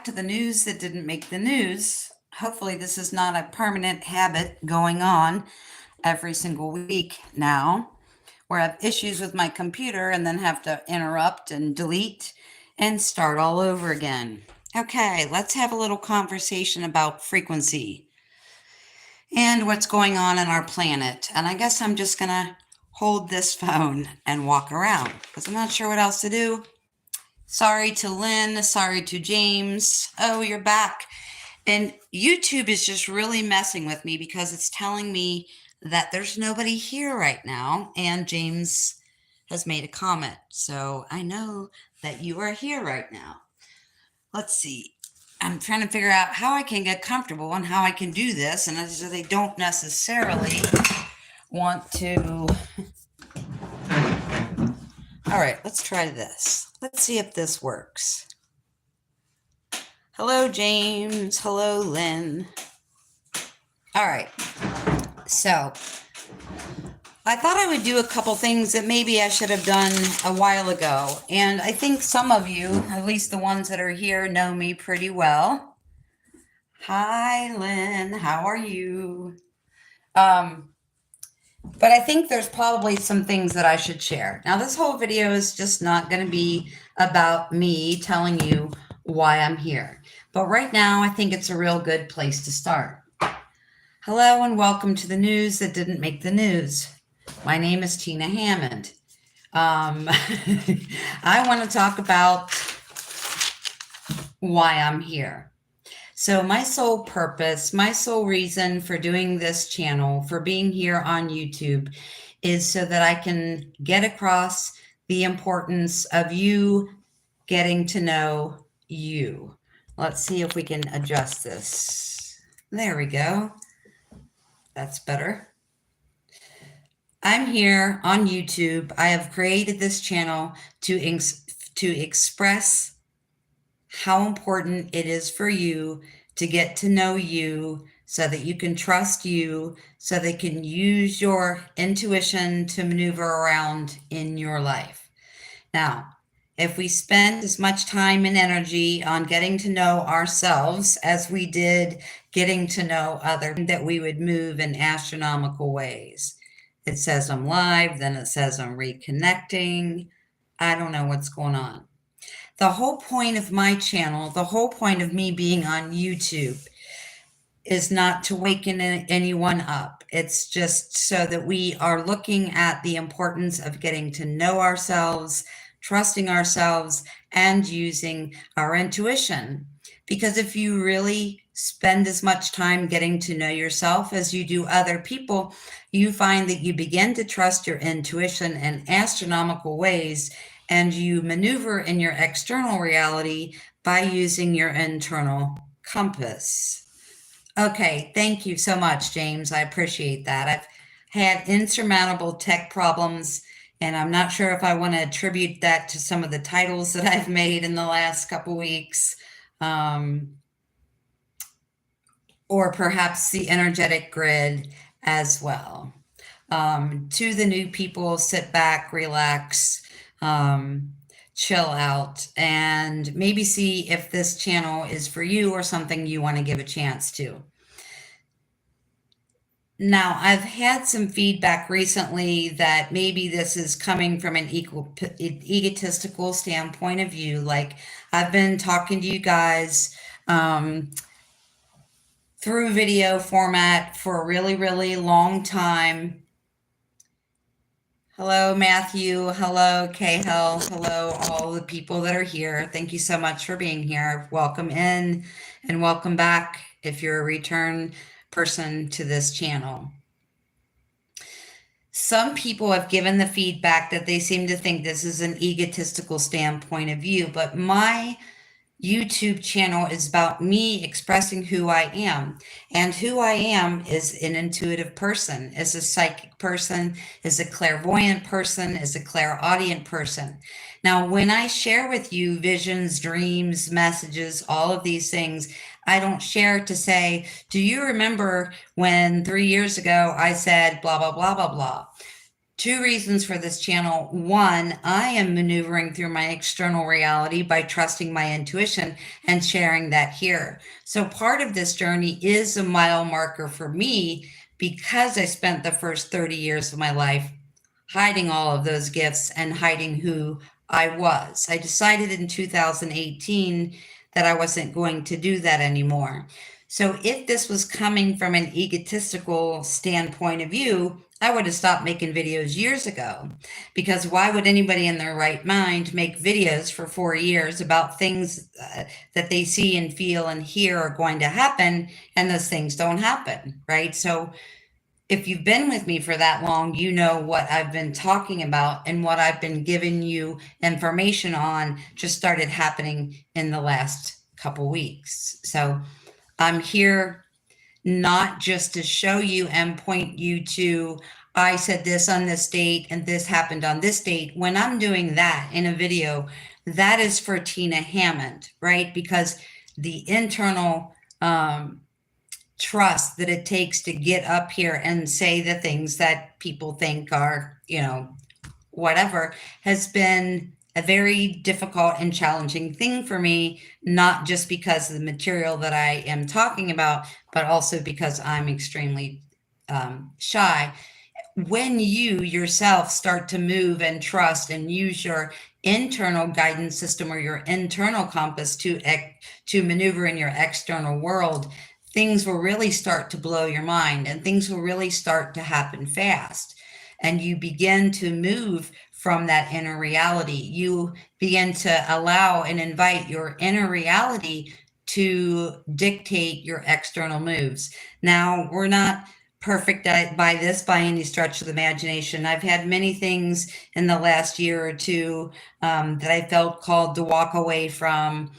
to the news that didn't make the news. Hopefully, this is not a permanent habit going on every single week now, where I have issues with my computer and then have to interrupt and delete and start all over again. Okay, let's have a little conversation about frequency and what's going on in our planet. And I guess I'm just going to hold this phone and walk around because I'm not sure what else to do. Sorry to Lynn. Sorry to James. Oh, you're back. And YouTube is just really messing with me because it's telling me that there's nobody here right now. And James has made a comment. So I know that you are here right now. Let's see. I'm trying to figure out how I can get comfortable and how I can do this. And as they don't necessarily want to. All right, let's try this. Let's see if this works. Hello, James. Hello, Lynn. All right. So I thought I would do a couple things that maybe I should have done a while ago. And I think some of you, at least the ones that are here, know me pretty well. Hi, Lynn. How are you? But I think there's probably some things that I should share. Now, this whole video is just not going to be about me telling you why I'm here. But right now, I think it's a real good place to start. Hello and welcome to the news that didn't make the news. My name is Tina Hammond. I want to talk about why I'm here. So my sole purpose, my sole reason for doing this channel, for being here on YouTube, is so that I can get across the importance of you getting to know you. Let's see if we can adjust this. There we go. That's better. I'm here on YouTube. I have created this channel to express how important it is for you to get to know you so that you can trust you, so they can use your intuition to maneuver around in your life. Now, if we spend as much time and energy on getting to know ourselves as we did getting to know others, that we would move in astronomical ways. It says I'm live, then it says I'm reconnecting. I don't know what's going on. The whole point of my channel, the whole point of me being on YouTube is not to waken anyone up. It's just so that we are looking at the importance of getting to know ourselves, trusting ourselves, and using our intuition. Because if you really spend as much time getting to know yourself as you do other people, you find that you begin to trust your intuition in astronomical ways, and you maneuver in your external reality by using your internal compass. Okay, thank you so much, James. I appreciate that. I've had insurmountable tech problems, and I'm not sure if I want to attribute that to some of the titles that I've made in the last couple weeks, or perhaps the energetic grid as well. To the new people, sit back, relax, chill out, and maybe see if this channel is for you or something you want to give a chance to. Now, I've had some feedback recently that maybe this is coming from an egotistical standpoint of view. Like, I've been talking to you guys through video format for a really, really long time. Hello, Matthew. Hello, Cahill. Hello, all the people that are here. Thank you so much for being here. Welcome in and welcome back if you're a return person to this channel. Some people have given the feedback that they seem to think this is an egotistical standpoint of view, but my YouTube channel is about me expressing who I am. And who I am is an intuitive person, is a psychic person, is a clairvoyant person, is a clairaudient person. Now, when I share with you visions, dreams, messages, all of these things, I don't share to say, do you remember when 3 years ago I said blah, blah, blah, blah, blah? Two reasons for this channel. One, I am maneuvering through my external reality by trusting my intuition and sharing that here. So part of this journey is a mile marker for me because I spent the first 30 years of my life hiding all of those gifts and hiding who I was. I decided in 2018 that I wasn't going to do that anymore. So if this was coming from an egotistical standpoint of view, I would have stopped making videos years ago, because why would anybody in their right mind make videos for 4 years about things that they see and feel and hear are going to happen, and those things don't happen, right? So if you've been with me for that long, you know what I've been talking about, and what I've been giving you information on just started happening in the last couple weeks. So I'm here not just to show you and point you to, I said this on this date and this happened on this date. When I'm doing that in a video, that is for Tina Hammond, right? Because the internal trust that it takes to get up here and say the things that people think are, whatever, has been a very difficult and challenging thing for me, not just because of the material that I am talking about, but also because I'm extremely shy. When you yourself start to move and trust and use your internal guidance system or your internal compass to maneuver in your external world, things will really start to blow your mind, and things will really start to happen fast. And you begin to move from that inner reality. You begin to allow and invite your inner reality to dictate your external moves. Now, we're not perfect by this by any stretch of the imagination. I've had many things in the last year or two that I felt called to walk away from,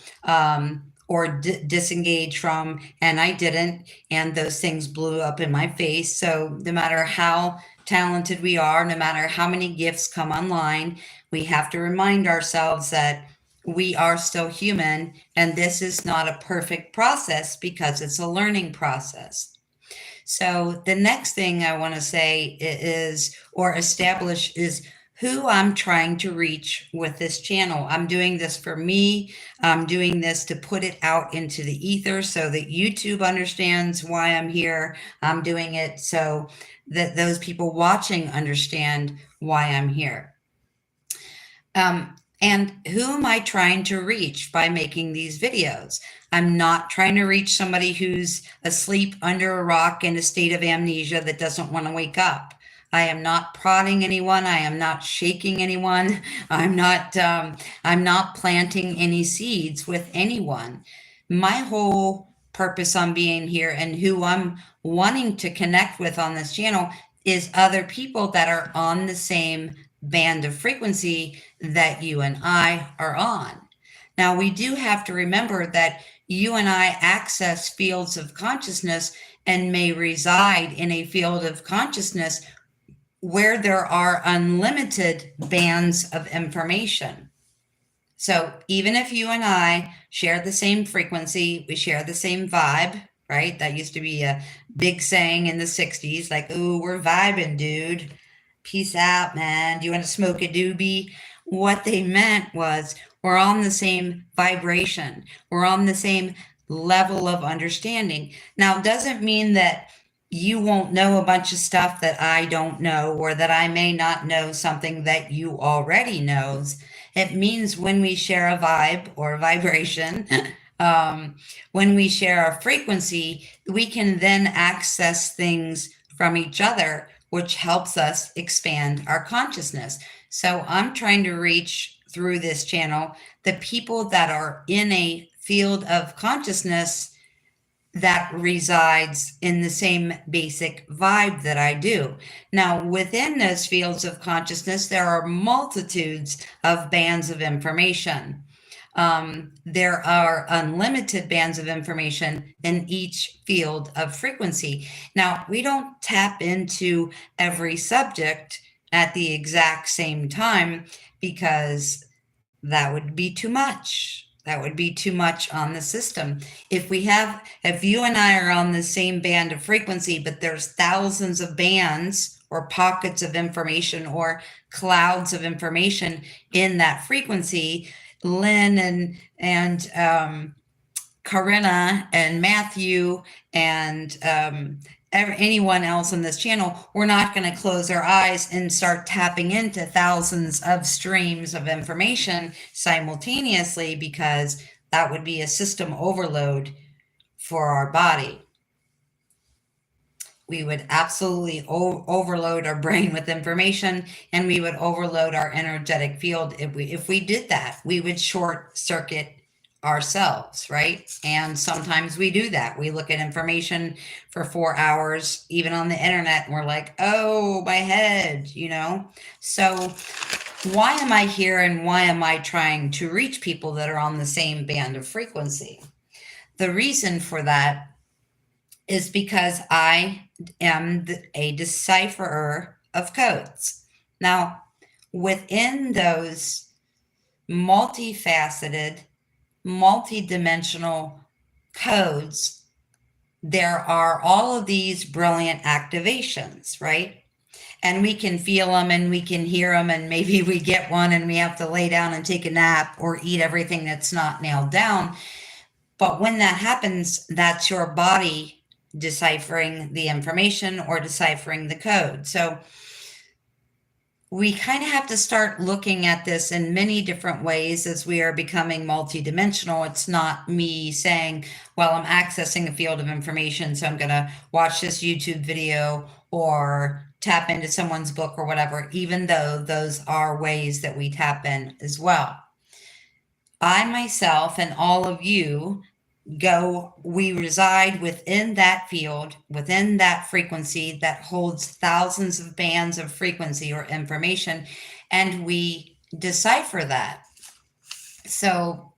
or disengage from, and I didn't, and those things blew up in my face. So no matter how talented we are, no matter how many gifts come online, we have to remind ourselves that we are still human, and this is not a perfect process because it's a learning process. So the next thing I want to say is, or establish, is who I'm trying to reach with this channel. I'm doing this for me. I'm doing this to put it out into the ether so that YouTube understands why I'm here. I'm doing it so that those people watching understand why I'm here. And who am I trying to reach by making these videos? I'm not trying to reach somebody who's asleep under a rock in a state of amnesia that doesn't want to wake up. I am not prodding anyone. I am not shaking anyone. I'm not planting any seeds with anyone. My whole purpose on being here and who I'm wanting to connect with on this channel is other people that are on the same band of frequency that you and I are on. Now, we do have to remember that you and I access fields of consciousness and may reside in a field of consciousness where there are unlimited bands of information. So even if you and I share the same frequency, we share the same vibe, right? That used to be a big saying in the 60s, like, ooh, we're vibing, dude. Peace out, man. Do you want to smoke a doobie? What they meant was we're on the same vibration. We're on the same level of understanding. Now, it doesn't mean that you won't know a bunch of stuff that I don't know, or that I may not know something that you already knows. It means when we share a vibe or a vibration, when we share a frequency, we can then access things from each other, which helps us expand our consciousness. So I'm trying to reach through this channel the people that are in a field of consciousness that resides in the same basic vibe that I do. Now, within those fields of consciousness, there are multitudes of bands of information. There are unlimited bands of information in each field of frequency. Now, we don't tap into every subject at the exact same time, because that would be too much. That would be too much on the system. If you and I are on the same band of frequency, but there's thousands of bands or pockets of information or clouds of information in that frequency. Lynn and Corinna and Matthew and anyone else on this channel, we're not going to close our eyes and start tapping into thousands of streams of information simultaneously, because that would be a system overload for our body. We would absolutely overload our brain with information, and we would overload our energetic field. If we did that, we would short circuit ourselves, right? And sometimes we do that. We look at information for 4 hours, even on the internet, and we're like, oh, my head, you know? So why am I here, and why am I trying to reach people that are on the same band of frequency? The reason for that is because I am a decipherer of codes. Now, within those multifaceted, multidimensional codes, there are all of these brilliant activations, right? And we can feel them and we can hear them, and maybe we get one and we have to lay down and take a nap or eat everything that's not nailed down. But when that happens, that's your body deciphering the information or deciphering the code. So we kind of have to start looking at this in many different ways as we are becoming multidimensional. It's not me saying, well, I'm accessing a field of information, so I'm going to watch this YouTube video or tap into someone's book or whatever, even though those are ways that we tap in as well. I myself and all of you we reside within that field, within that frequency that holds thousands of bands of frequency or information, and we decipher that. So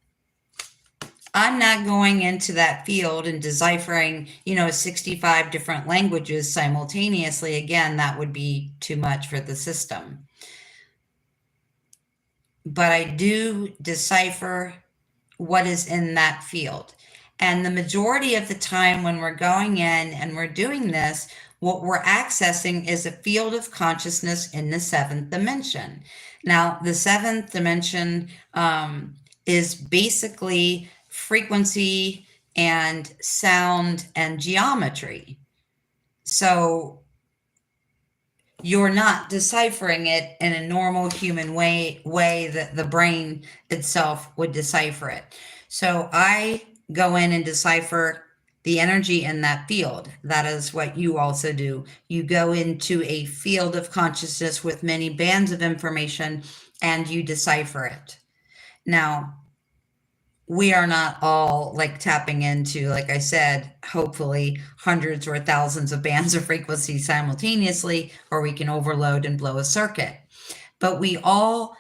I'm not going into that field and deciphering, 65 different languages simultaneously. Again, that would be too much for the system. But I do decipher what is in that field. And the majority of the time when we're going in and we're doing this, what we're accessing is a field of consciousness in the 7th dimension. Now, the 7th dimension is basically frequency and sound and geometry. So you're not deciphering it in a normal human way that the brain itself would decipher it. So I go in and decipher the energy in that field. That is what you also do. You go into a field of consciousness with many bands of information and you decipher it. Now, we are not all like tapping into, like I said, hopefully hundreds or thousands of bands of frequency simultaneously, or we can overload and blow a circuit. But we all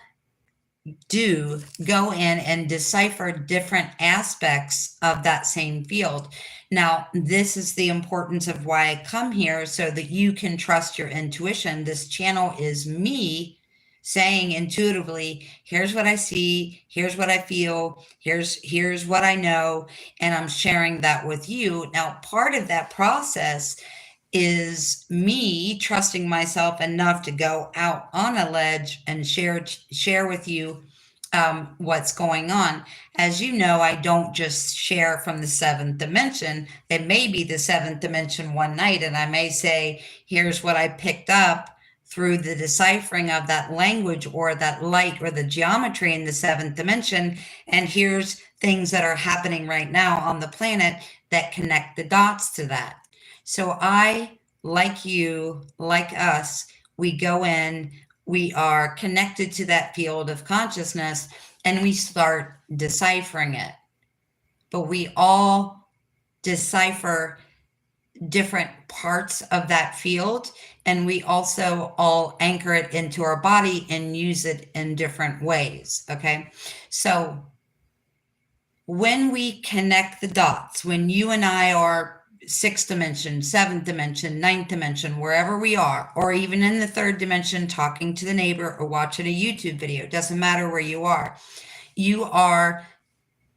do go in and decipher different aspects of that same field. Now, this is the importance of why I come here, so that you can trust your intuition. This channel is me saying intuitively, here's what I see, here's what I feel, here's what I know, and I'm sharing that with you. Now, part of that process is me trusting myself enough to go out on a ledge and share with you what's going on. As you know, I don't just share from the 7th dimension. It may be the 7th dimension one night, and I may say, here's what I picked up through the deciphering of that language or that light or the geometry in the 7th dimension. And here's things that are happening right now on the planet that connect the dots to that. So I, like you, like us, we go in, we are connected to that field of consciousness, and we start deciphering it. But we all decipher different parts of that field, and we also all anchor it into our body and use it in different ways, okay? So when we connect the dots, when you and I are 6th dimension, 7th dimension, 9th dimension, wherever we are, or even in the 3rd dimension, talking to the neighbor or watching a YouTube video, it doesn't matter where you are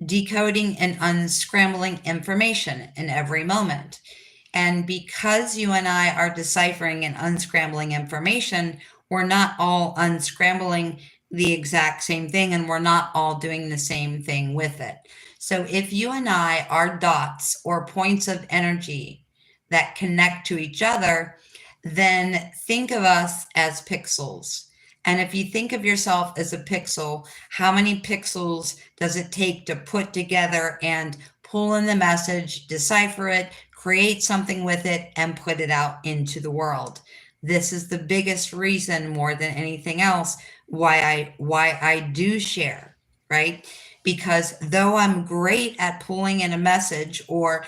decoding and unscrambling information in every moment. And because you and I are deciphering and unscrambling information, we're not all unscrambling the exact same thing, and we're not all doing the same thing with it. So if you and I are dots or points of energy that connect to each other, then think of us as pixels. And if you think of yourself as a pixel, how many pixels does it take to put together and pull in the message, decipher it, create something with it, and put it out into the world? This is the biggest reason, more than anything else, why I do share, right? Because though I'm great at pulling in a message or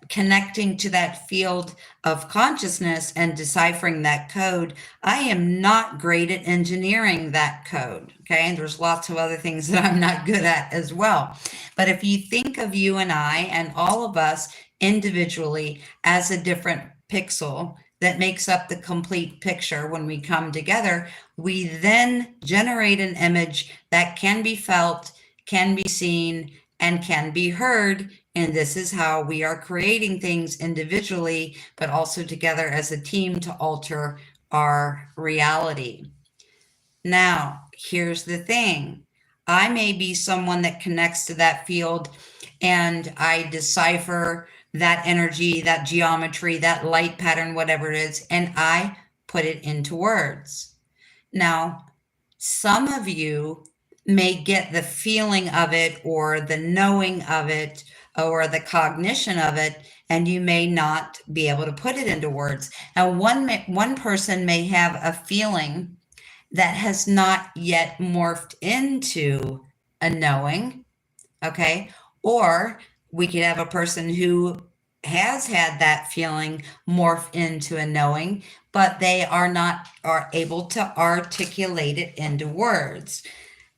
connecting to that field of consciousness and deciphering that code, I am not great at engineering that code. Okay. And there's lots of other things that I'm not good at as well. But if you think of you and I and all of us individually as a different pixel that makes up the complete picture, when we come together, we then generate an image that can be felt, can be seen, and can be heard. And this is how we are creating things individually, but also together as a team to alter our reality. Now, here's the thing. I may be someone that connects to that field, and I decipher that energy, that geometry, that light pattern, whatever it is, and I put it into words. Now, some of you may get the feeling of it or the knowing of it or the cognition of it, and you may not be able to put it into words. Now, one person may have a feeling that has not yet morphed into a knowing, okay? Or we could have a person who has had that feeling morph into a knowing, but they are able to articulate it into words.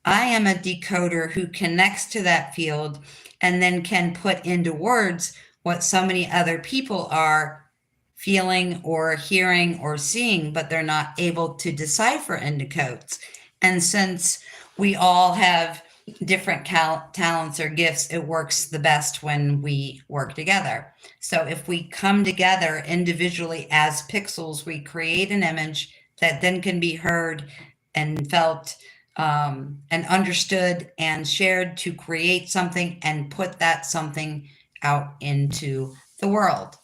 I am a decoder who connects to that field and then can put into words what so many other people are feeling or hearing or seeing, but they're not able to decipher into codes. And since we all have different talents or gifts, it works the best when we work together. So if we come together individually as pixels, we create an image that then can be heard and felt and understood and shared to create something and put that something out into the world.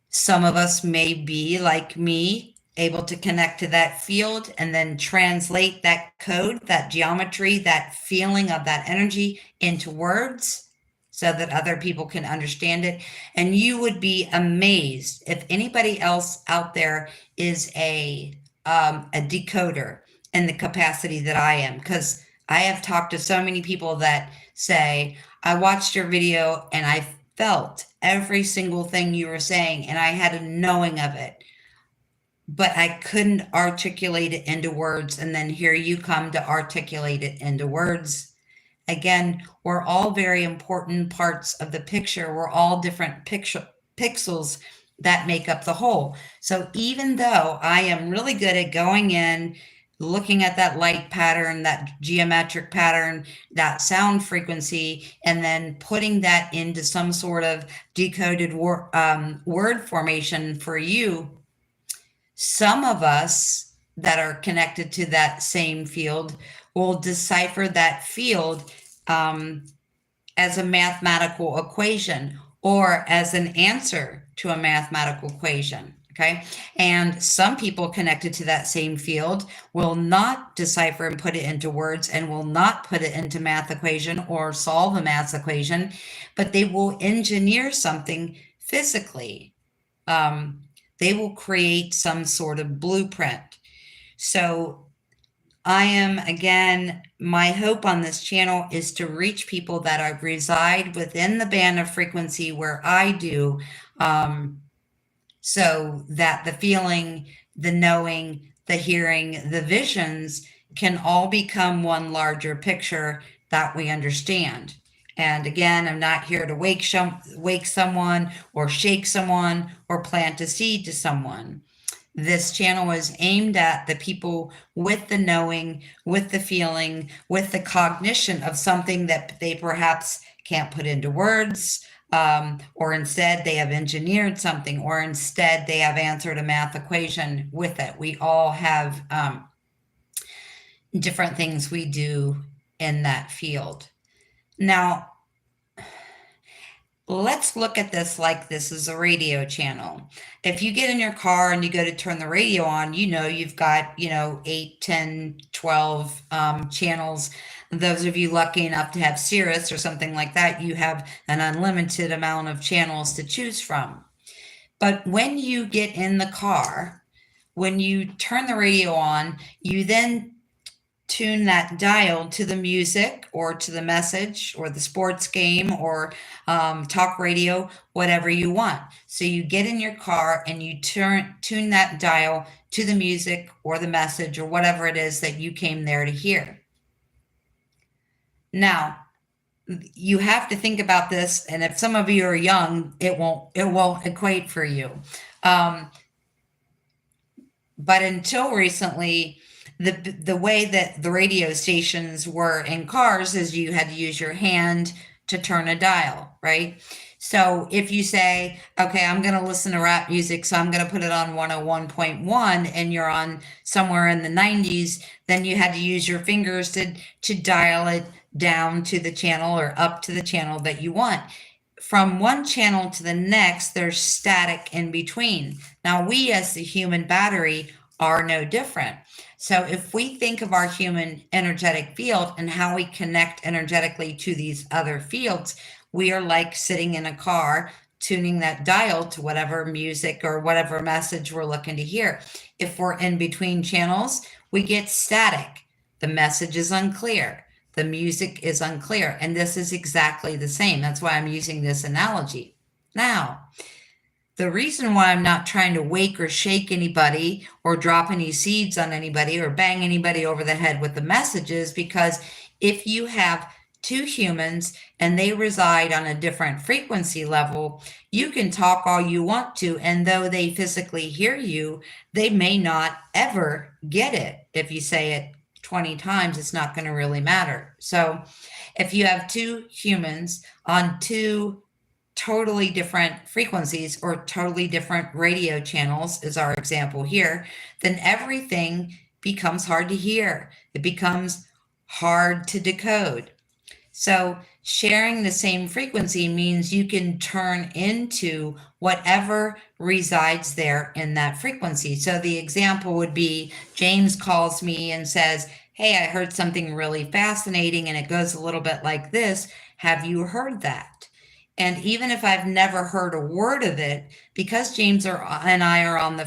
Some of us may be like me, able to connect to that field and then translate that code, that geometry, that feeling of that energy into words so that other people can understand it. And you would be amazed if anybody else out there is a decoder in the capacity that I am, because I have talked to so many people that say, I watched your video and I felt every single thing you were saying and I had a knowing of it, but I couldn't articulate it into words. And then here you come to articulate it into words. Again, we're all very important parts of the picture. We're all different pixels that make up the whole. So even though I am really good at going in, looking at that light pattern, that geometric pattern, that sound frequency, and then putting that into some sort of decoded word formation for you, some of us that are connected to that same field will decipher that field as a mathematical equation or as an answer to a mathematical equation. Okay. And some people connected to that same field will not decipher and put it into words and will not put it into math equation or solve a math equation, but they will engineer something physically. They will create some sort of blueprint. So I am, again, my hope on this channel is to reach people that reside within the band of frequency where I do, so that the feeling, the knowing, the hearing, the visions can all become one larger picture that we understand. And again, I'm not here to wake someone or shake someone or plant a seed to someone. This channel is aimed at the people with the knowing, with the feeling, with the cognition of something that they perhaps can't put into words, or instead they have engineered something, or instead they have answered a math equation with it. We all have different things we do in that field. Now, let's look at this like this is a radio channel. If you get in your car and you go to turn the radio on, you've got, 8, 10, 12 channels. Those of you lucky enough to have Sirius or something like that, you have an unlimited amount of channels to choose from. But when you get in the car, when you turn the radio on, you then tune that dial to the music or to the message or the sports game or talk radio, whatever you want. So you get in your car and you tune that dial to the music or the message or whatever it is that you came there to hear. Now, you have to think about this, and if some of you are young, it won't equate for you. But until recently, the way that the radio stations were in cars is you had to use your hand to turn a dial, right? So if you say, okay, I'm going to listen to rap music, so I'm going to put it on 101.1, and you're on somewhere in the 90s, then you had to use your fingers to dial it down to the channel or up to the channel that you want. From one channel to the next, there's static in between. Now, we as the human battery are no different. So if we think of our human energetic field and how we connect energetically to these other fields, we are like sitting in a car, tuning that dial to whatever music or whatever message we're looking to hear. If we're in between channels, we get static. The message is unclear. The music is unclear. And this is exactly the same. That's why I'm using this analogy. Now, the reason why I'm not trying to wake or shake anybody or drop any seeds on anybody or bang anybody over the head with the message is because if you have two humans and they reside on a different frequency level, you can talk all you want to, and though they physically hear you, they may not ever get it. If you say it 20 times, it's not going to really matter. So if you have two humans on two totally different frequencies or totally different radio channels, is our example here, then everything becomes hard to hear. It becomes hard to decode. So sharing the same frequency means you can turn into whatever resides there in that frequency. So the example would be James calls me and says, hey, I heard something really fascinating and it goes a little bit like this. Have you heard that? And even if I've never heard a word of it, because James and I are on the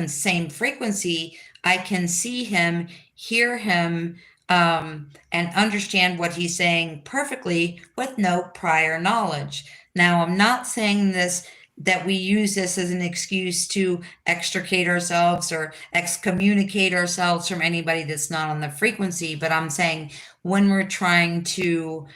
same frequency, I can see him, hear him, and understand what he's saying perfectly with no prior knowledge. Now, I'm not saying that we use this as an excuse to extricate ourselves or excommunicate ourselves from anybody that's not on the frequency, but I'm saying when we're trying to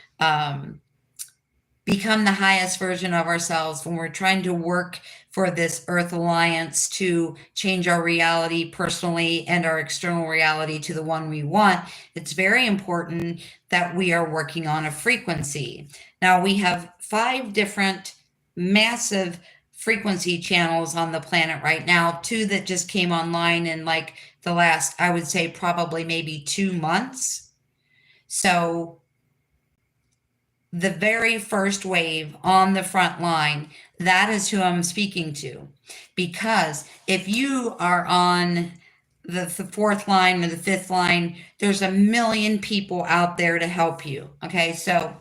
become the highest version of ourselves, when we're trying to work for this Earth Alliance to change our reality personally and our external reality to the one we want, it's very important that we are working on a frequency. Now, we have 5 different massive frequency channels on the planet right now, 2 that just came online in like the last, I would say probably maybe 2 months. So the very first wave on the front line, that is who I'm speaking to. Because if you are on the 4th line or the 5th line, there's a million people out there to help you. Okay, so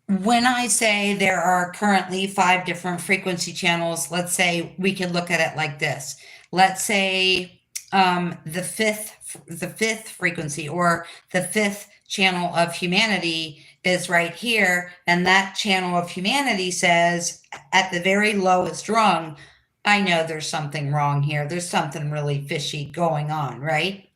when I say there are currently 5 different frequency channels, let's say we can look at it like this. Let's say the fifth frequency or the 5th channel of humanity is right here, and that channel of humanity says at the very lowest rung, I know there's something wrong here. There's something really fishy going on, right?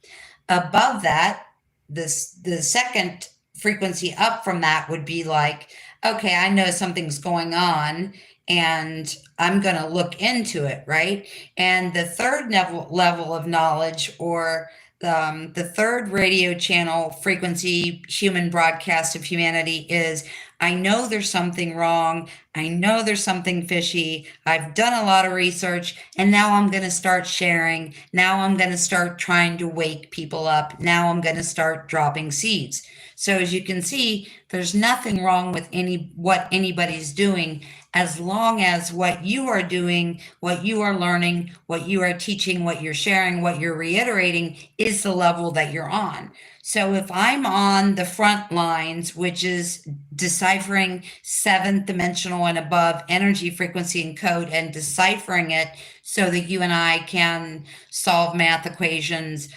Above that, the second frequency up from that would be like, okay, I know something's going on and I'm going to look into it, right? And the third level of knowledge, or the third radio channel frequency human broadcast of humanity, is I know there's something wrong. I know there's something fishy. I've done a lot of research and now I'm going to start sharing. Now I'm going to start trying to wake people up. Now I'm going to start dropping seeds. So as you can see, there's nothing wrong with what anybody's doing, as long as what you are doing, what you are learning, what you are teaching, what you're sharing, what you're reiterating is the level that you're on. So if I'm on the front lines, which is deciphering seventh dimensional and above energy, frequency, and code, and deciphering it so that you and I can solve math equations,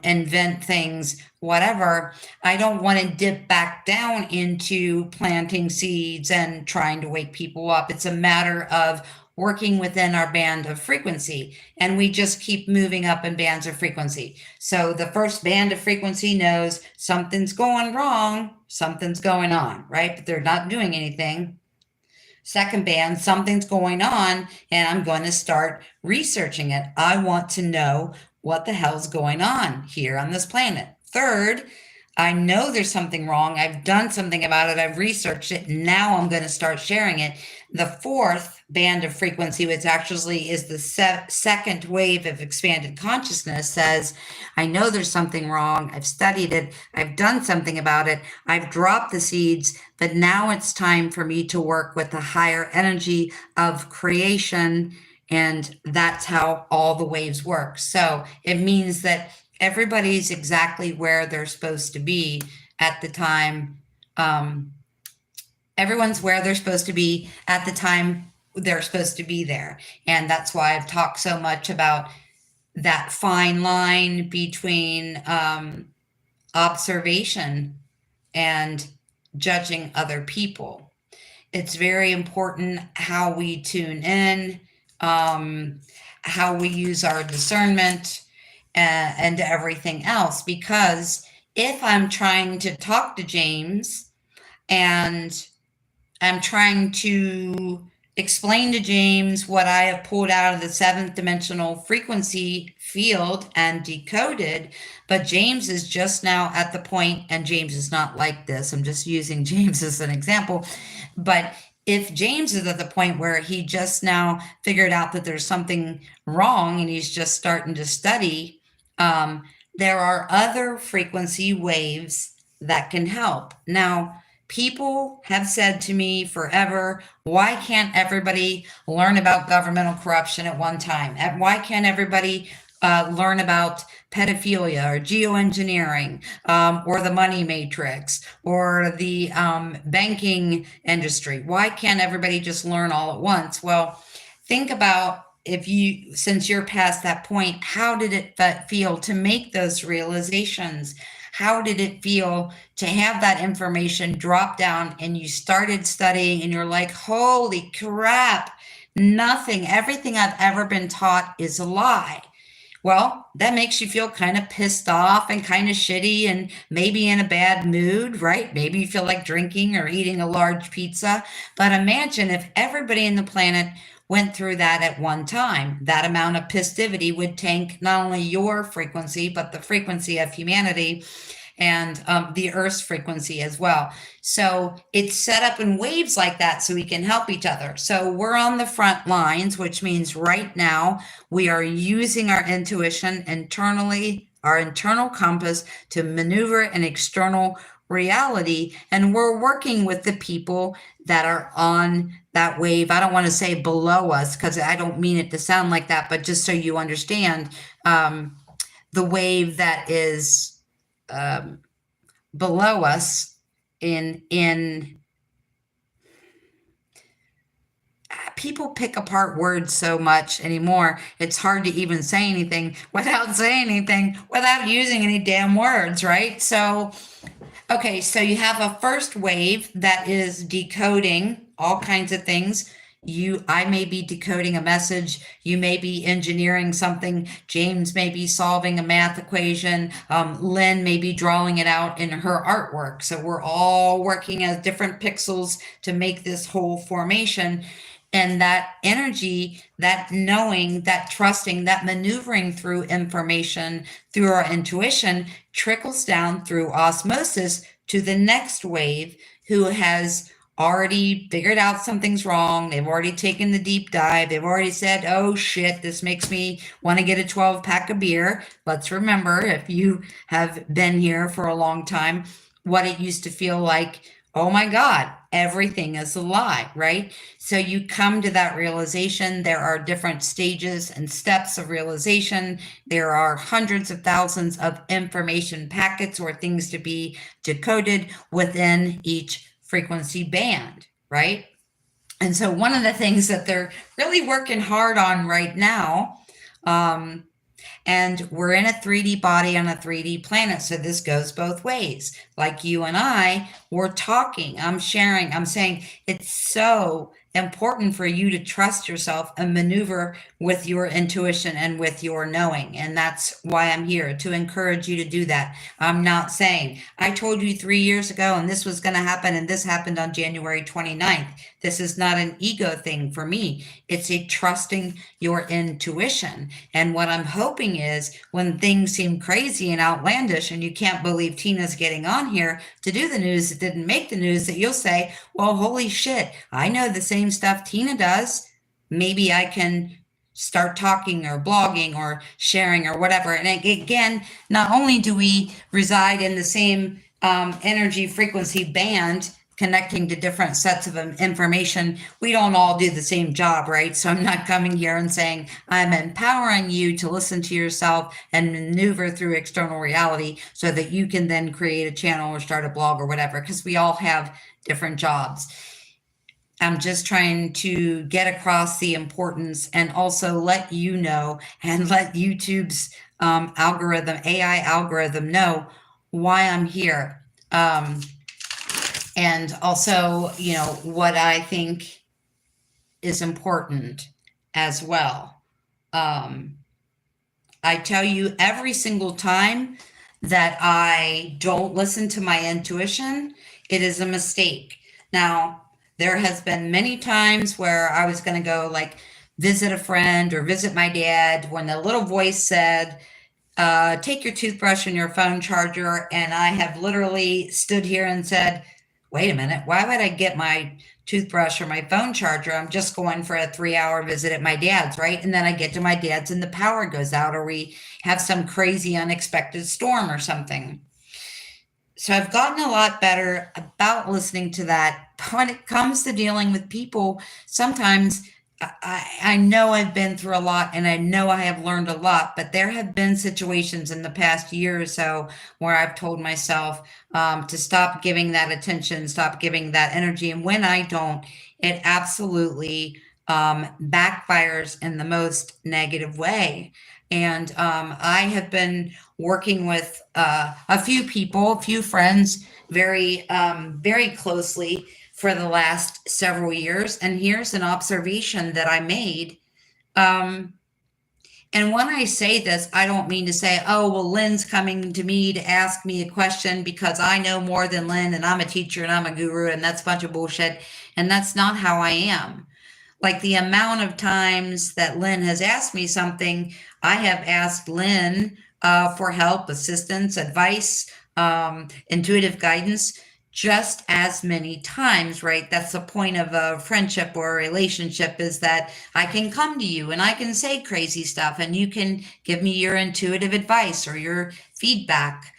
invent things, whatever, I don't want to dip back down into planting seeds and trying to wake people up. It's a matter of working within our band of frequency, and we just keep moving up in bands of frequency. So the first band of frequency knows something's going wrong, something's going on, right? But they're not doing anything. Second band, something's going on, and I'm going to start researching it. I want to know what the hell's going on here on this planet. Third, I know there's something wrong. I've done something about it. I've researched it. Now I'm going to start sharing it. The fourth band of frequency, which actually is the second wave of expanded consciousness, says, I know there's something wrong. I've studied it. I've done something about it. I've dropped the seeds, but now it's time for me to work with the higher energy of creation. And that's how all the waves work. So it means that everybody's exactly where they're supposed to be at the time. Everyone's where they're supposed to be at the time they're supposed to be there. And that's why I've talked so much about that fine line between observation and judging other people. It's very important how we tune in, how we use our discernment, and everything else. Because if I'm trying to talk to James and I'm trying to explain to James what I have pulled out of the seventh dimensional frequency field and decoded, but James is just now at the point, and James is not like this, I'm just using James as an example, but if James is at the point where he just now figured out that there's something wrong and he's just starting to study, there are other frequency waves that can help. Now, people have said to me forever, why can't everybody learn about governmental corruption at one time? Why can't everybody learn about pedophilia or geoengineering, or the money matrix, or the banking industry? Why can't everybody just learn all at once? Well, think about, since you're past that point, how did it feel to make those realizations? How did it feel to have that information drop down and you started studying and you're like, holy crap, everything I've ever been taught is a lie. Well, that makes you feel kind of pissed off and kind of shitty and maybe in a bad mood, right? Maybe you feel like drinking or eating a large pizza. But imagine if everybody in the planet went through that at one time. That amount of pistivity would tank not only your frequency, but the frequency of humanity and the Earth's frequency as well. So it's set up in waves like that so we can help each other. So we're on the front lines, which means right now we are using our intuition internally, our internal compass, to maneuver an external reality. And we're working with the people that are on that wave. I don't want to say below us, because I don't mean it to sound like that, but just so you understand, the wave that is below us in people pick apart words so much anymore. It's hard to even say anything without saying anything without using any damn words, right? So, okay, so you have a first wave that is decoding all kinds of things. I may be decoding a message. You may be engineering something. James may be solving a math equation. Lynn may be drawing it out in her artwork. So we're all working as different pixels to make this whole formation. And that energy, that knowing, that trusting, that maneuvering through information, through our intuition, trickles down through osmosis to the next wave, who has already figured out something's wrong. They've already taken the deep dive. They've already said, oh shit, this makes me want to get a 12 pack of beer. Let's remember, if you have been here for a long time, what it used to feel like. Oh my God, everything is a lie, right? So you come to that realization. There are different stages and steps of realization. There are hundreds of thousands of information packets or things to be decoded within each frequency band, right? And so one of the things that they're really working hard on right now, and we're in a 3D body on a 3D planet. So this goes both ways. Like you and I, we're talking, I'm sharing, I'm saying it's so important for you to trust yourself and maneuver with your intuition and with your knowing. And that's why I'm here, to encourage you to do that. I'm not saying, I told you 3 years ago and this was going to happen and this happened on January 29th. This is not an ego thing for me. It's a trusting your intuition. And what I'm hoping is when things seem crazy and outlandish and you can't believe Tina's getting on here to do the news that didn't make the news, that you'll say, well, holy shit, I know the same stuff Tina does. Maybe I can start talking or blogging or sharing or whatever. And again, not only do we reside in the same energy frequency band, connecting to different sets of information, we don't all do the same job, right? So I'm not coming here and saying I'm empowering you to listen to yourself and maneuver through external reality so that you can then create a channel or start a blog or whatever, because we all have different jobs. I'm just trying to get across the importance and also let you know and let YouTube's algorithm, AI algorithm, know why I'm here. And also, you know, what I think is important as well. I tell you every single time that I don't listen to my intuition, it is a mistake. Now, there has been many times where I was going to go like visit a friend or visit my dad when the little voice said, take your toothbrush and your phone charger. And I have literally stood here and said, wait a minute, why would I get my toothbrush or my phone charger? I'm just going for a 3-hour visit at my dad's, right? And then I get to my dad's and the power goes out, or we have some crazy unexpected storm or something. So I've gotten a lot better about listening to that. But when it comes to dealing with people, sometimes I know I've been through a lot and I know I have learned a lot, but there have been situations in the past year or so where I've told myself to stop giving that attention, stop giving that energy. And when I don't, it absolutely backfires in the most negative way. And I have been working with a few people, a few friends, very, very closely for the last several years. And here's an observation that I made. And when I say this, I don't mean to say, oh, well, Lynn's coming to me to ask me a question because I know more than Lynn and I'm a teacher and I'm a guru and that's a bunch of bullshit. And that's not how I am. Like the amount of times that Lynn has asked me something, I have asked Lynn for help, assistance, advice, intuitive guidance, just as many times, right? That's the point of a friendship or a relationship, is that I can come to you and I can say crazy stuff and you can give me your intuitive advice or your feedback,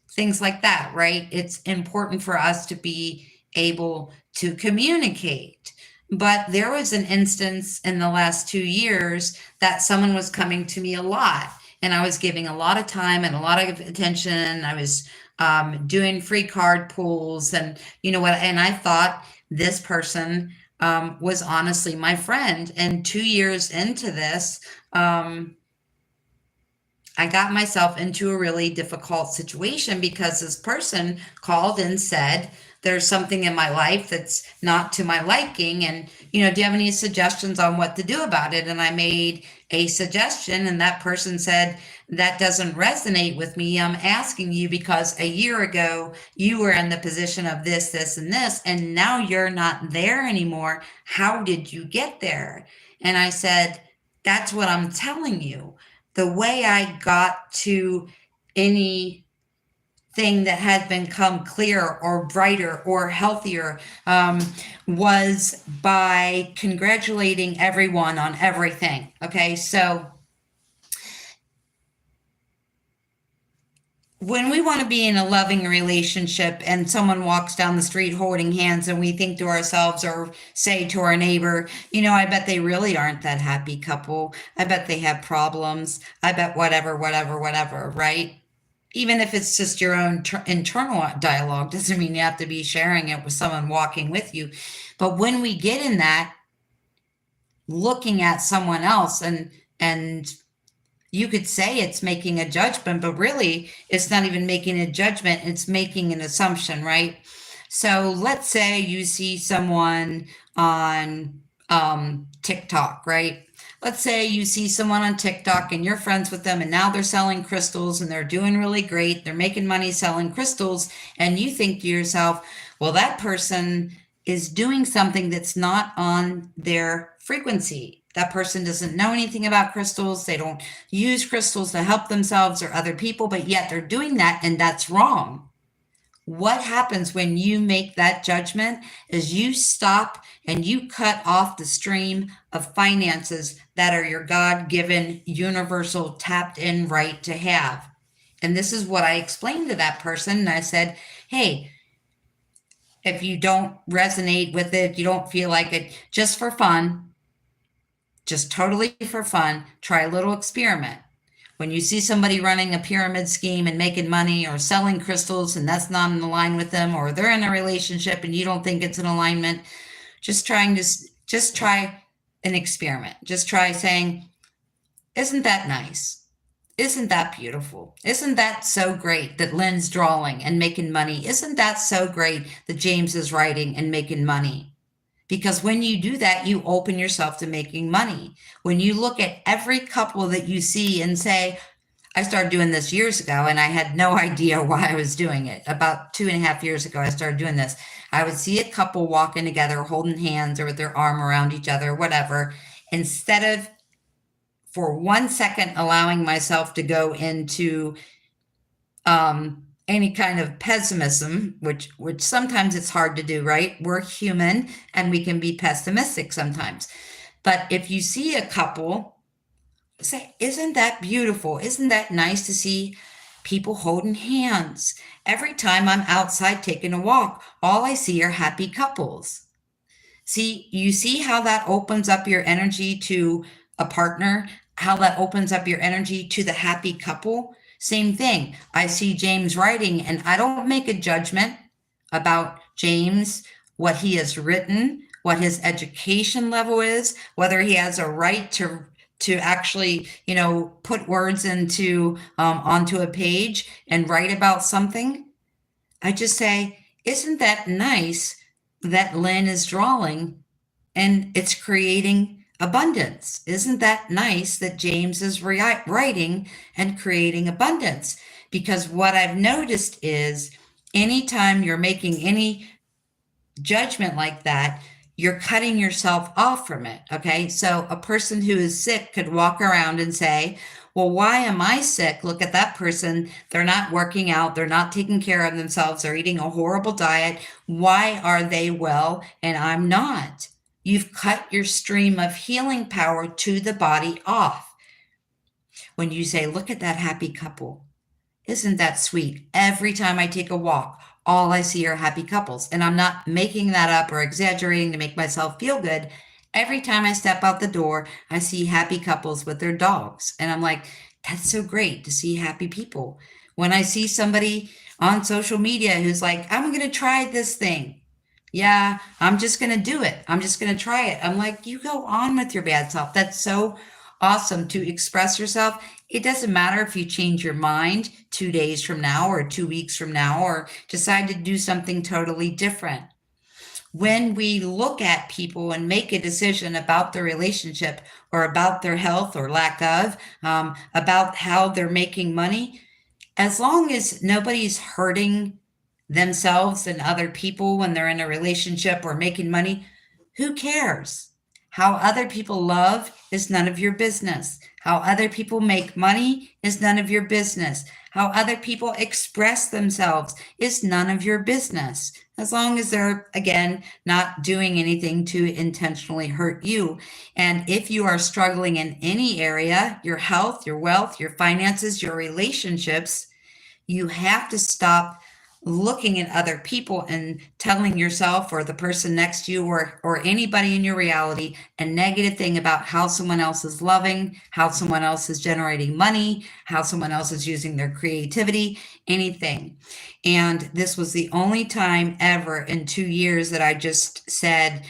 things like that, right? It's important for us to be able to communicate. But there was an instance in the last 2 years that someone was coming to me a lot and I was giving a lot of time and a lot of attention. I was doing free card pulls and you know what, and I thought this person was honestly my friend. And 2 years into this, I got myself into a really difficult situation because this person called and said, there's something in my life that's not to my liking. And, you know, do you have any suggestions on what to do about it? And I made a suggestion and that person said, that doesn't resonate with me. I'm asking you because a year ago you were in the position of this, this, and this, and now you're not there anymore. How did you get there? And I said, that's what I'm telling you. The way I got to any thing that has become clearer or brighter or healthier was by congratulating everyone on everything. Okay, so when we want to be in a loving relationship and someone walks down the street holding hands and we think to ourselves or say to our neighbor, I bet they really aren't that happy couple. I bet they have problems. I bet whatever, whatever, whatever, right? Even if it's just your own internal dialogue, doesn't mean you have to be sharing it with someone walking with you. But when we get in that, looking at someone else and you could say it's making a judgment, but really it's not even making a judgment. It's making an assumption, right? So let's say you see someone on TikTok, right? Let's say you see someone on TikTok and you're friends with them and now they're selling crystals and they're doing really great. They're making money selling crystals. And you think to yourself, well, that person is doing something that's not on their frequency. That person doesn't know anything about crystals. They don't use crystals to help themselves or other people, but yet they're doing that and that's wrong. What happens when you make that judgment is you stop and you cut off the stream of finances that are your God-given, universal, tapped-in right to have. And this is what I explained to that person. And I said, hey, if you don't resonate with it, you don't feel like it, just for fun, just totally for fun, try a little experiment. When you see somebody running a pyramid scheme and making money or selling crystals and that's not in line with them, or they're in a relationship and you don't think it's in alignment, just try an experiment. Just try saying, isn't that nice? Isn't that beautiful? Isn't that so great that Lynn's drawing and making money? Isn't that so great that James is writing and making money? Because when you do that, you open yourself to making money. When you look at every couple that you see and say, I started doing this years ago and I had no idea why I was doing it. About 2.5 years ago, I started doing this. I would see a couple walking together, holding hands or with their arm around each other, whatever. Instead of for 1 second allowing myself to go into any kind of pessimism, which sometimes it's hard to do, right? We're human and we can be pessimistic sometimes. But if you see a couple, say, isn't that beautiful? Isn't that nice to see people holding hands? Every time I'm outside taking a walk, all I see are happy couples. See, you see how that opens up your energy to a partner, how that opens up your energy to the happy couple. Same thing. I see James writing and I don't make a judgment about James, what he has written, what his education level is, whether he has a right to actually, put words into onto a page and write about something. I just say, isn't that nice that Lynn is drawing and it's creating abundance? Isn't that nice that James is writing and creating abundance? Because what I've noticed is anytime you're making any judgment like that, you're cutting yourself off from it. Okay. So a person who is sick could walk around and say, well, why am I sick? Look at that person. They're not working out. They're not taking care of themselves. They're eating a horrible diet. Why are they well and I'm not? You've cut your stream of healing power to the body off. When you say, look at that happy couple. Isn't that sweet? Every time I take a walk, all I see are happy couples. And I'm not making that up or exaggerating to make myself feel good. Every time I step out the door, I see happy couples with their dogs. And I'm like, that's so great to see happy people. When I see somebody on social media who's like, I'm going to try this thing. Yeah, I'm just going to do it. I'm just going to try it. I'm like, you go on with your bad self. That's so awesome to express yourself. It doesn't matter if you change your mind 2 days from now or 2 weeks from now or decide to do something totally different. When we look at people and make a decision about their relationship or about their health or lack of, about how they're making money, as long as nobody's hurting themselves and other people when they're in a relationship or making money, who cares? How other people love is none of your business. How other people make money is none of your business. How other people express themselves is none of your business, as long as they're, again, not doing anything to intentionally hurt you. And if you are struggling in any area, your health, your wealth, your finances, your relationships, you have to stop looking at other people and telling yourself or the person next to you or anybody in your reality a negative thing about how someone else is loving, how someone else is generating money, how someone else is using their creativity, anything. And this was the only time ever in 2 years that I just said,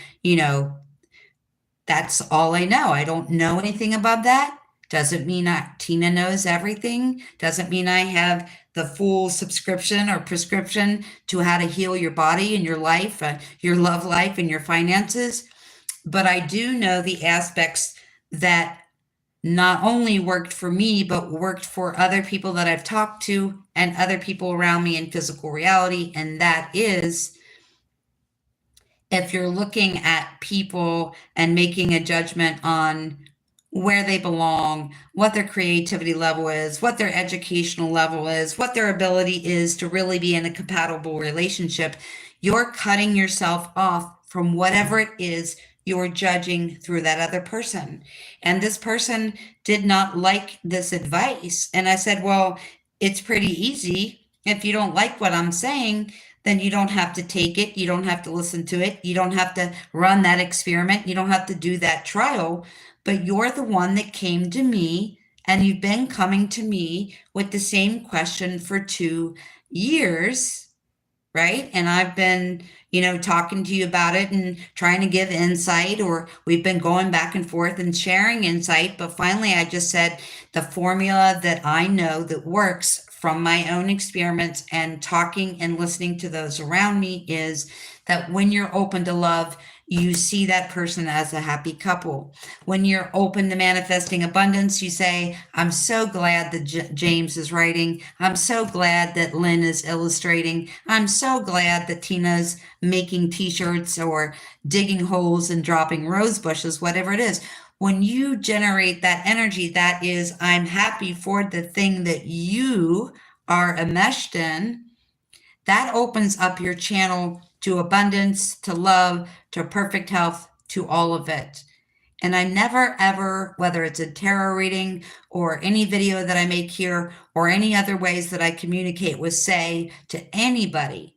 that's all I know. I don't know anything above that. Doesn't mean Tina knows everything. Doesn't mean I have the full subscription or prescription to how to heal your body and your life, your love life and your finances. But I do know the aspects that not only worked for me, but worked for other people that I've talked to and other people around me in physical reality. And that is, if you're looking at people and making a judgment on where they belong, what their creativity level is, what their educational level is, what their ability is to really be in a compatible relationship, you're cutting yourself off from whatever it is you're judging through that other person. And this person did not like this advice. And I said, well, it's pretty easy. If you don't like what I'm saying, then you don't have to take it. You don't have to listen to it. You don't have to run that experiment. You don't have to do that trial. But you're the one that came to me, and you've been coming to me with the same question for 2 years, right? And I've been, talking to you about it and trying to give insight, or we've been going back and forth and sharing insight. But finally, I just said the formula that I know that works from my own experiments and talking and listening to those around me is that when you're open to love, you see that person as a happy couple. When you're open to manifesting abundance, you say, I'm so glad that James is writing. I'm so glad that Lynn is illustrating. I'm so glad that Tina's making t-shirts or digging holes and dropping rose bushes, whatever it is. When you generate that energy, that is, I'm happy for the thing that you are enmeshed in, that opens up your channel to abundance, to love, to perfect health, to all of it. And I never, ever, whether it's a tarot reading or any video that I make here or any other ways that I communicate with, say to anybody,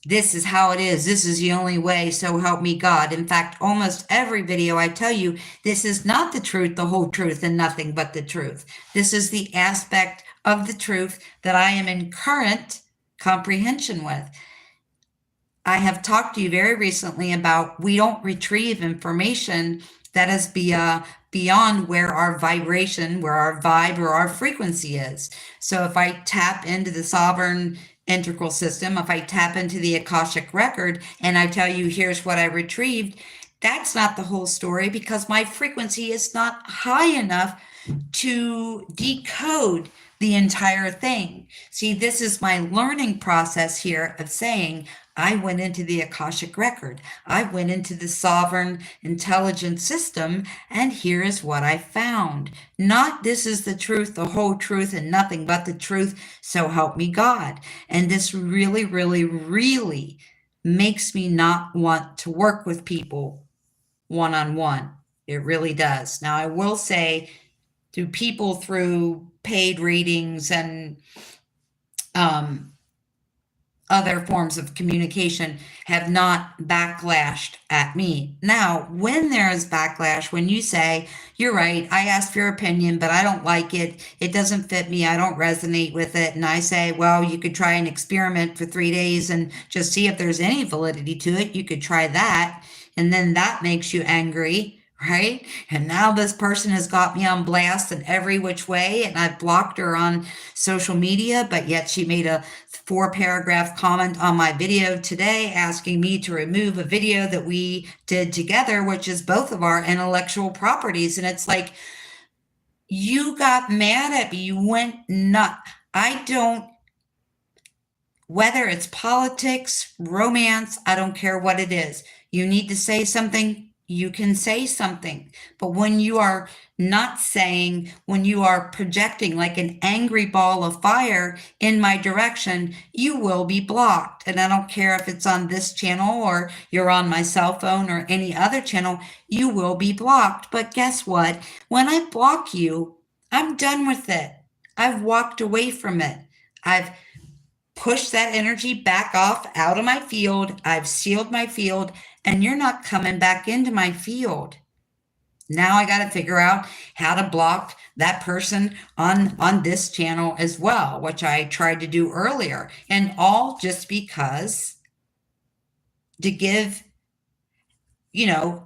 this is how it is. This is the only way. So help me God. In fact, almost every video I tell you, this is not the truth, the whole truth, and nothing but the truth. This is the aspect of the truth that I am in current comprehension with. I have talked to you very recently about we don't retrieve information that is beyond where our vibration, where our vibe or our frequency is. So if I tap into the sovereign integral system, if I tap into the Akashic record and I tell you, here's what I retrieved, that's not the whole story because my frequency is not high enough to decode the entire thing. See, this is my learning process here of saying, I went into the Akashic record. I went into the sovereign intelligence system, and here is what I found. Not this is the truth, the whole truth, and nothing but the truth, so help me God. And this really, really, really makes me not want to work with people one-on-one. It really does. Now, I will say, through people through paid readings and other forms of communication have not backlashed at me. Now, when there is backlash, when you say, you're right, I asked for your opinion, but I don't like it, it doesn't fit me, I don't resonate with it, and I say, well, you could try an experiment for 3 days and just see if there's any validity to it, you could try that, and then that makes you angry, right? And now this person has got me on blast in every which way, and I've blocked her on social media, but yet she made a 4-paragraph comment on my video today asking me to remove a video that we did together, which is both of our intellectual properties. And it's like, you got mad at me, you went nuts. Whether it's politics, romance, I don't care what it is. You need to say something, you can say something. But when you are not saying, when you are projecting like an angry ball of fire in my direction, you will be blocked. And I don't care if it's on this channel or you're on my cell phone or any other channel, you will be blocked. But guess what? When I block you, I'm done with it. I've walked away from it. I've pushed that energy back off out of my field. I've sealed my field, and you're not coming back into my field. Now I got to figure out how to block that person on this channel as well, which I tried to do earlier, and all just because to give,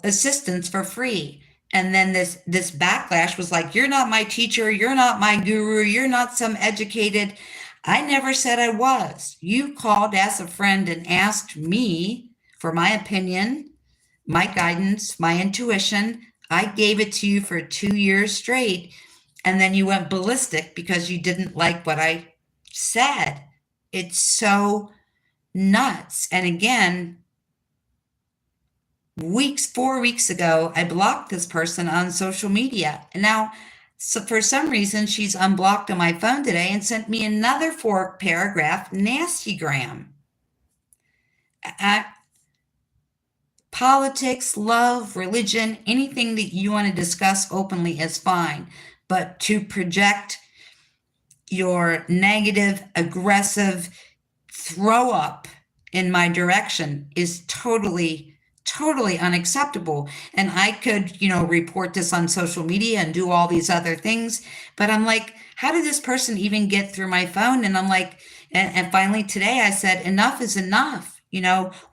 assistance for free. And then this backlash was like, you're not my teacher, you're not my guru, you're not some educated. I never said I was. You called as a friend and asked me for my opinion, my guidance, my intuition. I gave it to you for 2 years straight, and then you went ballistic because you didn't like what I said. It's so nuts. And again, 4 weeks ago, I blocked this person on social media. And now, so for some reason, she's unblocked on my phone today and sent me another 4-paragraph nastygram. Politics, love, religion, anything that you want to discuss openly is fine. But to project your negative, aggressive throw up in my direction is totally unacceptable. And I could, report this on social media and do all these other things. But I'm like, how did this person even get through my phone? And I'm like, and finally today I said, enough is enough.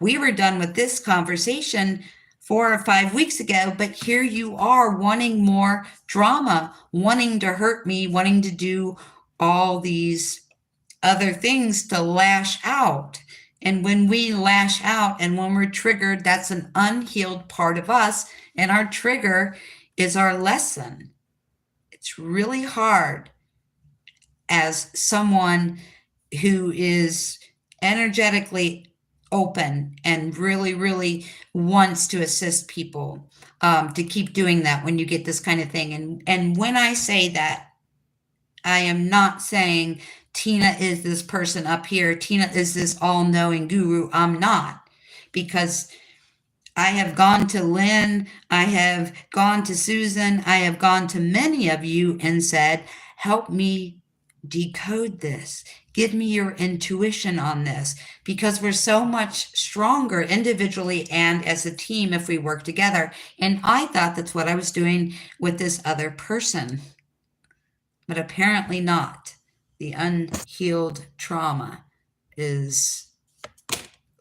We were done with this conversation 4 or 5 weeks ago, but here you are wanting more drama, wanting to hurt me, wanting to do all these other things to lash out. And when we lash out and when we're triggered, that's an unhealed part of us. And our trigger is our lesson. It's really hard as someone who is energetically open and really, really wants to assist people to keep doing that when you get this kind of thing. And when I say that, I am not saying Tina is this person up here. Tina is this all-knowing guru. I'm not, because I have gone to Lynn. I have gone to Susan. I have gone to many of you and said, help me decode this. Give me your intuition on this, because we're so much stronger individually and as a team if we work together. And I thought that's what I was doing with this other person, but apparently not. The unhealed trauma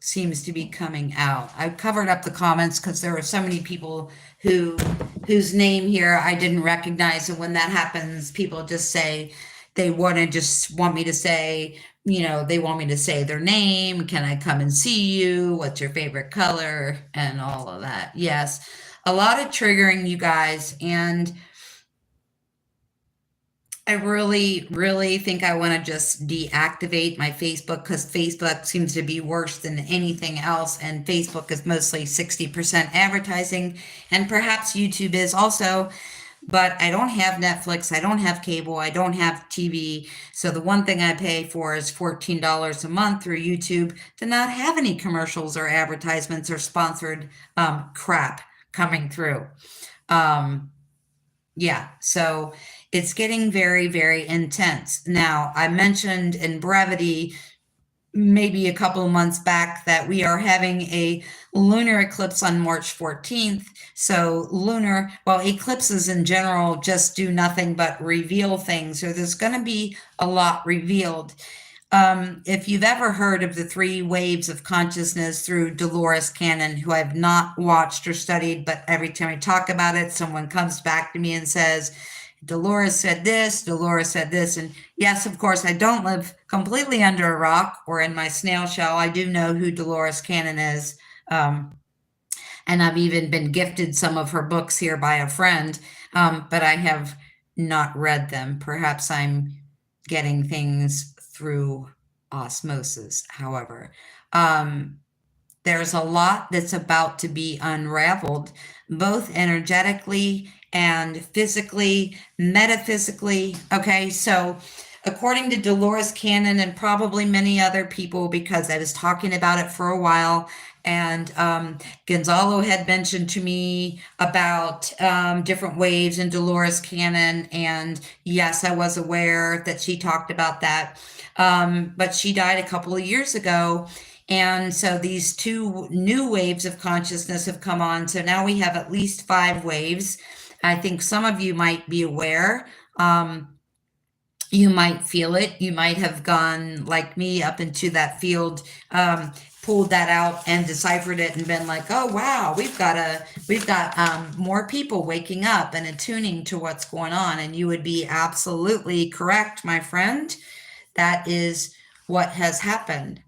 seems to be coming out. I covered up the comments because there were so many people whose name here I didn't recognize. And when that happens, people just say they want me to say, they want me to say their name. Can I come and see you? What's your favorite color? And all of that. Yes, a lot of triggering, you guys. And I really, really think I want to just deactivate my Facebook, because Facebook seems to be worse than anything else. And Facebook is mostly 60% advertising, and perhaps YouTube is also. But I don't have Netflix. I don't have cable. I don't have TV. So the one thing I pay for is $14 a month through YouTube to not have any commercials or advertisements or sponsored crap coming through. Yeah, so it's getting very, very intense. Now, I mentioned in brevity, maybe a couple of months back, that we are having a lunar eclipse on March 14th. So eclipses in general just do nothing but reveal things. So there's going to be a lot revealed. If you've ever heard of the 3 waves of consciousness through Dolores Cannon, who I've not watched or studied, but every time I talk about it, someone comes back to me and says, Dolores said this, Dolores said this. And yes, of course, I don't live completely under a rock or in my snail shell. I do know who Dolores Cannon is. And I've even been gifted some of her books here by a friend, but I have not read them. Perhaps I'm getting things through osmosis, however. There's a lot that's about to be unraveled, both energetically and physically, metaphysically. Okay, so according to Dolores Cannon and probably many other people, because I was talking about it for a while, and Gonzalo had mentioned to me about different waves in Dolores Cannon, and yes, I was aware that she talked about that. But she died a couple of years ago, and so these two new waves of consciousness have come on. So now we have at least 5 waves. I think some of you might be aware. You might feel it. You might have gone like me up into that field, pulled that out and deciphered it and been like, oh wow, we've got more people waking up and attuning to what's going on. And you would be absolutely correct, my friend. That is what has happened.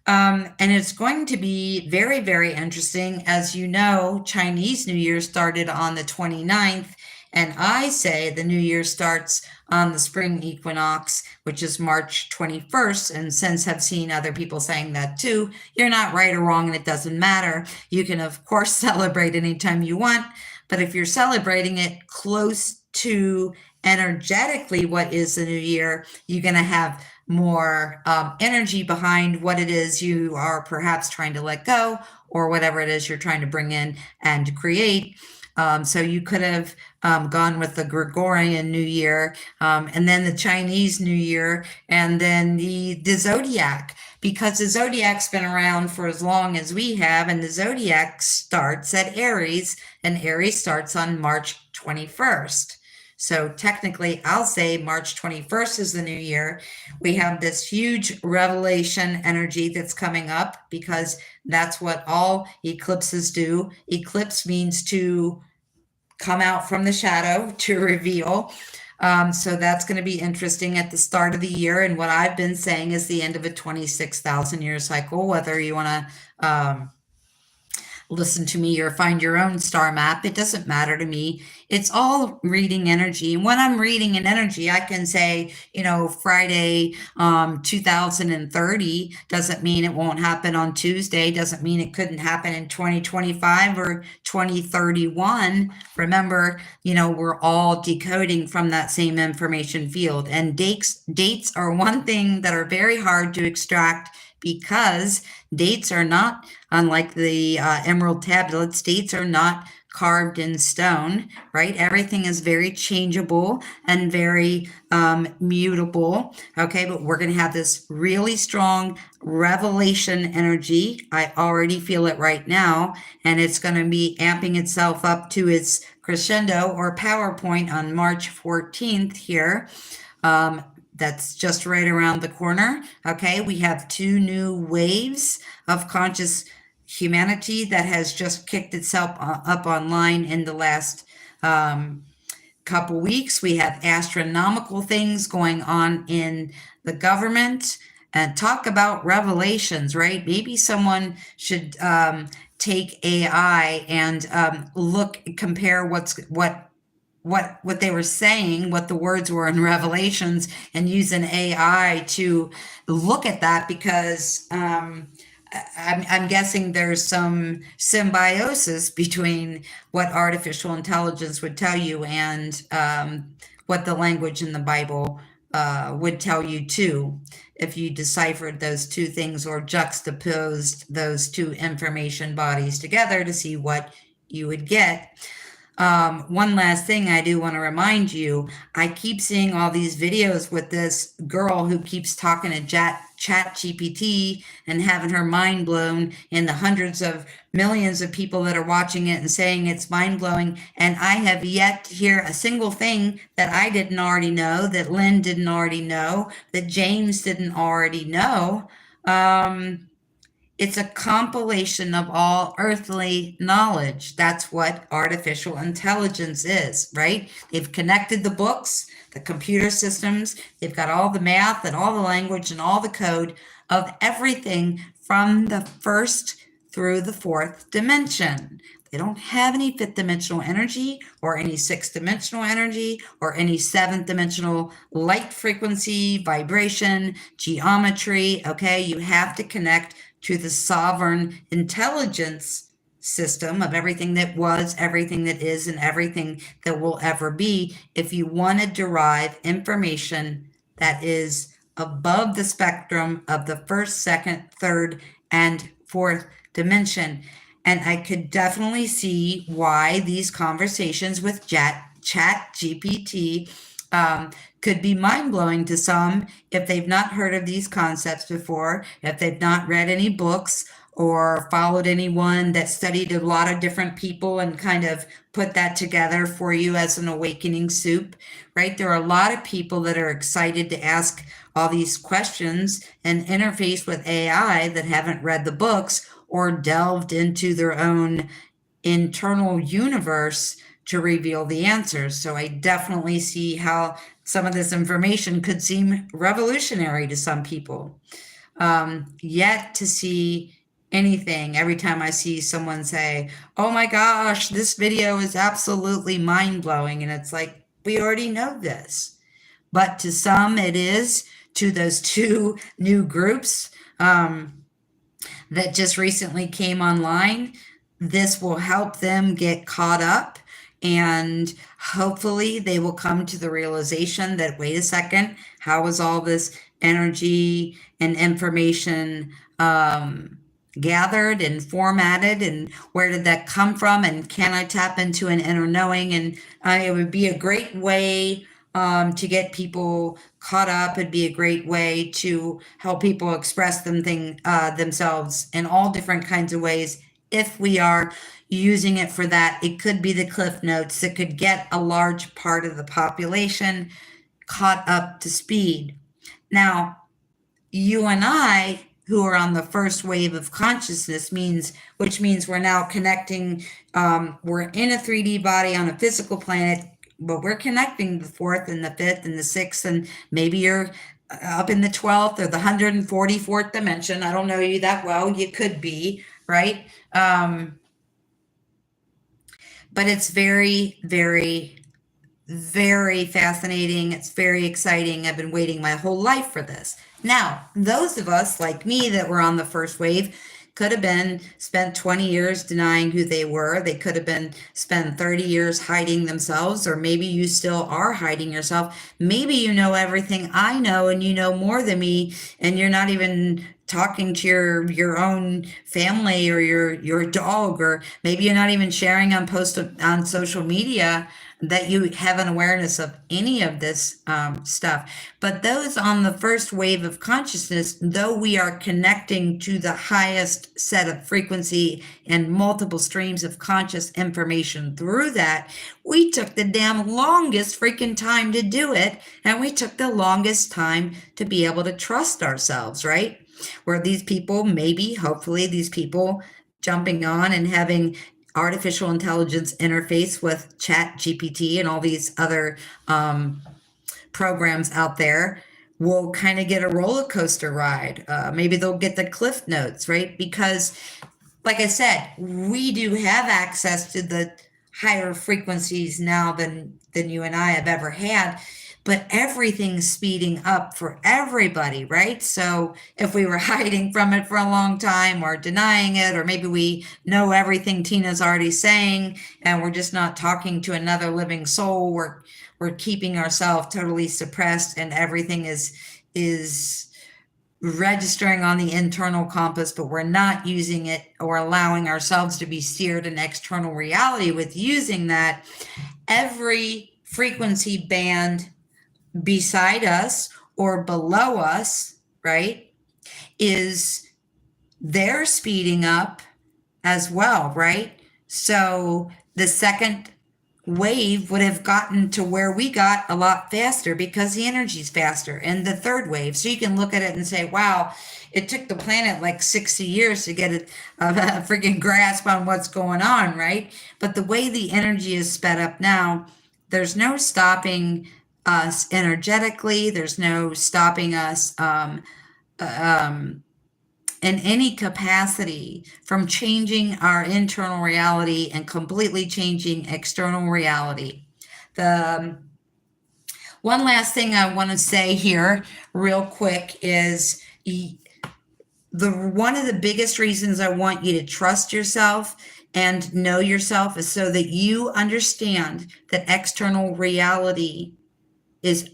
And it's going to be very, very interesting. As you know, Chinese New Year started on the 29th, and I say the New Year starts on the spring equinox, which is March 21st. And since I've seen other people saying that too, you're not right or wrong, and it doesn't matter. You can, of course, celebrate anytime you want, but if you're celebrating it close to energetically what is the new year, you're going to have more energy behind what it is you are perhaps trying to let go, or whatever it is you're trying to bring in and create. So you could have gone with the Gregorian New Year, and then the Chinese New Year, and then the zodiac, because the zodiac's been around for as long as we have, and the zodiac starts at Aries, and Aries starts on March 21st. So technically, I'll say March 21st is the new year. We have this huge revelation energy that's coming up, because that's what all eclipses do. Eclipse means to come out from the shadow, to reveal. So that's going to be interesting at the start of the year. And what I've been saying is the end of a 26,000 year cycle, whether you want to listen to me or find your own star map. It doesn't matter to me. It's all reading energy. When I'm reading an energy, I can say, Friday, 2030 doesn't mean it won't happen on Tuesday. Doesn't mean it couldn't happen in 2025 or 2031. Remember, we're all decoding from that same information field. And dates are one thing that are very hard to extract, because dates are not, unlike the emerald tablets, dates are not carved in stone, right? Everything is very changeable and very mutable. Okay, but we're going to have this really strong revelation energy. I already feel it right now, and it's going to be amping itself up to its crescendo or power point on March 14th here. That's just right around the corner. Okay, we have 2 new waves of conscious humanity that has just kicked itself up online in the last couple weeks. We have astronomical things going on in the government, and talk about revelations, right? Maybe someone should take AI and compare what they were saying, what the words were in Revelations, and use an AI to look at that, because I'm guessing there's some symbiosis between what artificial intelligence would tell you and what the language in the Bible would tell you too, if you deciphered those 2 things or juxtaposed those 2 information bodies together to see what you would get. One last thing I do want to remind you, I keep seeing all these videos with this girl who keeps talking to Chat GPT and having her mind blown, and the hundreds of millions of people that are watching it and saying it's mind blowing. And I have yet to hear a single thing that I didn't already know, that Lynn didn't already know, that James didn't already know. It's a compilation of all earthly knowledge. That's what artificial intelligence is, right? They've connected the books, the computer systems. They've got all the math and all the language and all the code of everything from the 1st through the 4th dimension. They don't have any 5th dimensional energy or any 6th dimensional energy or any 7th dimensional light frequency, vibration, geometry. Okay, you have to connect to the sovereign intelligence system of everything that was, everything that is, and everything that will ever be, if you want to derive information that is above the spectrum of the first, second, third, and fourth dimension. And I could definitely see why these conversations with Chat GPT could be mind-blowing to some if they've not heard of these concepts before, if they've not read any books or followed anyone that studied a lot of different people and kind of put that together for you as an awakening soup, right? There are a lot of people that are excited to ask all these questions and interface with AI that haven't read the books or delved into their own internal universe to reveal the answers. So I definitely see how some of this information could seem revolutionary to some people. Yet to see anything, every time I see someone say, oh my gosh, this video is absolutely mind-blowing, and it's like, we already know this. But to some it is, to those two new groups that just recently came online, this will help them get caught up, and hopefully they will come to the realization that, wait a second, how is all this energy and information gathered and formatted, and where did that come from, and can I tap into an inner knowing? And it would be a great way to get people caught up. It'd be a great way to help people express themselves in all different kinds of ways. If we are using it for that, it could be the Cliff Notes that could get a large part of the population caught up to speed. Now, you and I, who are on the first wave of consciousness, which means we're now connecting, we're in a 3D body on a physical planet, but we're connecting the fourth and the fifth and the sixth, and maybe you're up in the 12th or the 144th dimension. I don't know you that well. You could be, right? But it's very, very, very fascinating. It's very exciting. I've been waiting my whole life for this. Now, those of us like me that were on the first wave could have been spent 20 years denying who they were. They could have been spent 30 years hiding themselves, or maybe you still are hiding yourself. Maybe you know everything I know and you know more than me, and you're not even talking to your own family or your dog, or maybe you're not even sharing on social media that you have an awareness of any of this stuff. But those on the first wave of consciousness, though we are connecting to the highest set of frequency and multiple streams of conscious information through that, we took the damn longest freaking time to do it, and we took the longest time to be able to trust ourselves, right? Where these people, maybe, hopefully, these people jumping on and having artificial intelligence interface with Chat GPT and all these other programs out there will kind of get a roller coaster ride. Maybe they'll get the Cliff Notes, right? Because, like I said, we do have access to the higher frequencies now than you and I have ever had. But everything's speeding up for everybody, right? So if we were hiding from it for a long time or denying it, or maybe we know everything Tina's already saying and we're just not talking to another living soul, we're keeping ourselves totally suppressed, and everything is registering on the internal compass, but we're not using it or allowing ourselves to be steered in external reality with using that. Every frequency band beside us or below us, right, they're speeding up as well, right? So the second wave would have gotten to where we got a lot faster because the energy's faster, and the third wave. So you can look at it and say, wow, it took the planet like 60 years to get a freaking grasp on what's going on, right? But the way the energy is sped up now, there's no stopping us energetically. There's no stopping us in any capacity from changing our internal reality and completely changing external reality. The one last thing I want to say here real quick is one of the biggest reasons I want you to trust yourself and know yourself is so that you understand that external reality is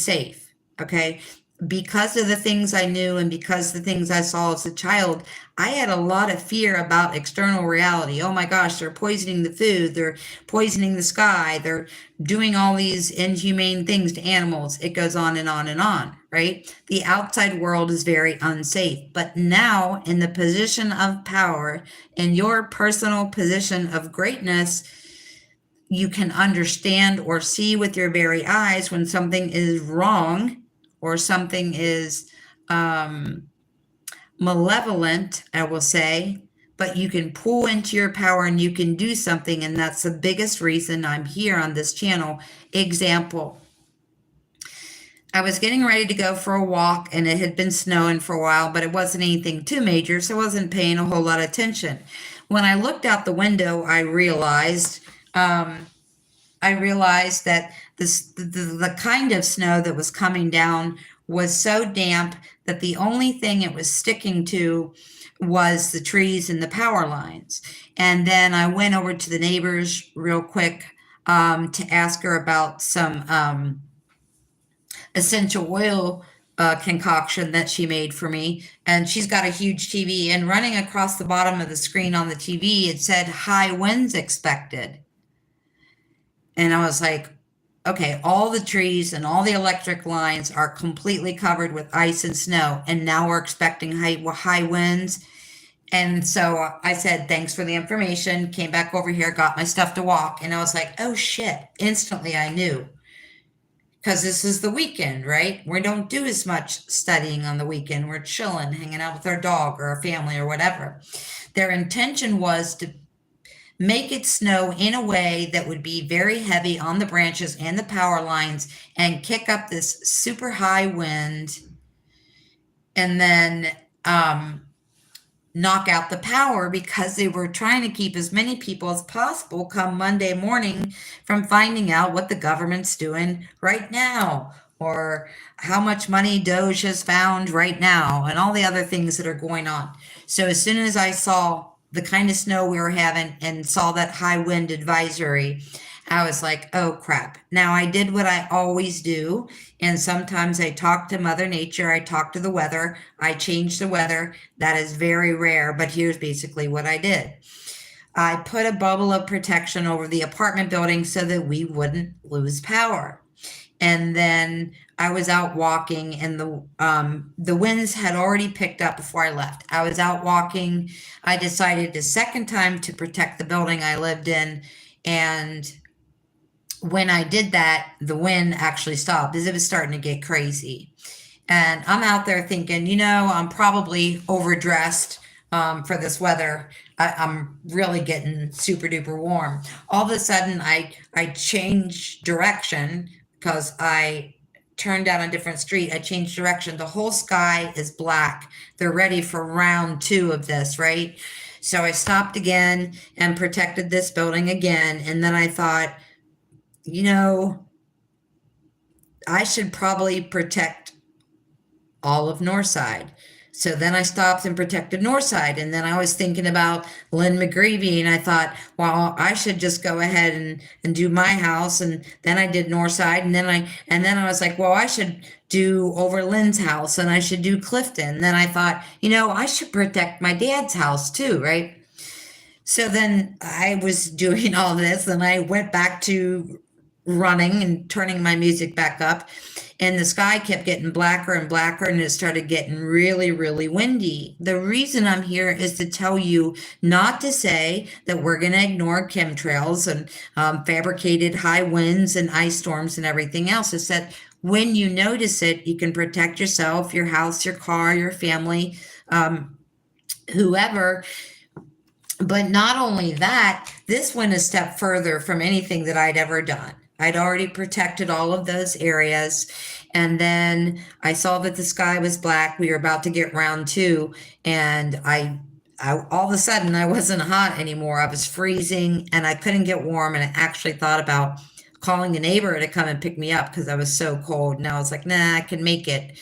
safe. Okay. Because of the things I knew and because the things I saw as a child, I had a lot of fear about external reality. Oh my gosh, they're poisoning the food, they're poisoning the sky, they're doing all these inhumane things to animals. It goes on and on and on, right? The outside world is very unsafe. But now, in the position of power, in your personal position of greatness, you can understand or see with your very eyes when something is wrong or something is malevolent, I will say, but you can pull into your power and you can do something. And that's the biggest reason I'm here on this channel. Example. I was getting ready to go for a walk and it had been snowing for a while, but it wasn't anything too major, so I wasn't paying a whole lot of attention. When I looked out the window, I realized that the kind of snow that was coming down was so damp that the only thing it was sticking to was the trees and the power lines. And then I went over to the neighbors real quick to ask her about some essential oil concoction that she made for me. And she's got a huge TV, and running across the bottom of the screen on the TV, it said high winds expected. And I was like, okay, all the trees and all the electric lines are completely covered with ice and snow, and now we're expecting high winds. And so I said, thanks for the information, came back over here, got my stuff to walk, and I was like, oh shit, instantly I knew. Because this is the weekend, right? We don't do as much studying on the weekend. We're chilling, hanging out with our dog or our family or whatever. Their intention was to make it snow in a way that would be very heavy on the branches and the power lines and kick up this super high wind and then knock out the power, because they were trying to keep as many people as possible come Monday morning from finding out what the government's doing right now, or how much money Doge has found right now, and all the other things that are going on. So as soon as I saw the kind of snow we were having and saw that high wind advisory, I was like, oh crap. Now I did what I always do. And sometimes I talk to Mother Nature. I talk to the weather. I change the weather. That is very rare, but here's basically what I did. I put a bubble of protection over the apartment building so that we wouldn't lose power. And then I was out walking, and the winds had already picked up before I left. I was out walking. I decided a second time to protect the building I lived in. And when I did that, the wind actually stopped because it was starting to get crazy. And I'm out there thinking, I'm probably overdressed for this weather. I'm really getting super duper warm. All of a sudden, I changed direction because I turned down a different street. I changed direction. The whole sky is black. They're ready for round 2 of this, right? So I stopped again and protected this building again. And then I thought, I should probably protect all of Northside. So then I stopped and protected Northside. And then I was thinking about Lynn McGreevy, and I thought, well, I should just go ahead and do my house. And then I did Northside. And then I was like, well, I should do over Lynn's house, and I should do Clifton. And then I thought, I should protect my dad's house too, right? So then I was doing all this, and I went back to running and turning my music back up, and the sky kept getting blacker and blacker, and it started getting really, really windy. The reason I'm here is to tell you not to say that we're going to ignore chemtrails and fabricated high winds and ice storms and everything else. It's that when you notice it, you can protect yourself, your house, your car, your family, whoever. But not only that, this went a step further from anything that I'd ever done. I'd already protected all of those areas. And then I saw that the sky was black. We were about to get round 2. And I all of a sudden, I wasn't hot anymore. I was freezing and I couldn't get warm. And I actually thought about calling a neighbor to come and pick me up because I was so cold. And I was like, nah, I can make it.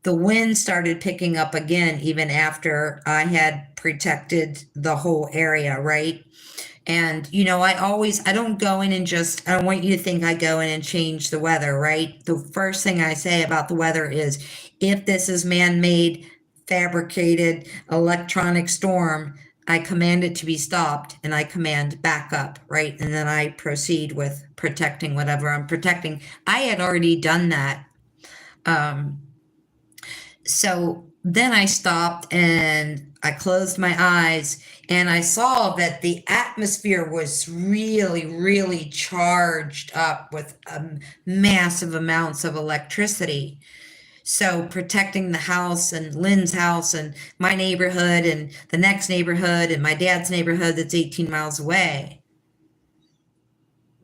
the wind started picking up again, even after I had protected the whole area, right? And, I don't go in and I don't want you to think I go in and change the weather, right? The first thing I say about the weather is if this is man-made, fabricated, electronic storm, I command it to be stopped and I command backup, right? And then I proceed with protecting whatever I'm protecting. I had already done that. So then I stopped and I closed my eyes and I saw that the atmosphere was really, really charged up with massive amounts of electricity. So protecting the house and Lynn's house and my neighborhood and the next neighborhood and my dad's neighborhood that's 18 miles away.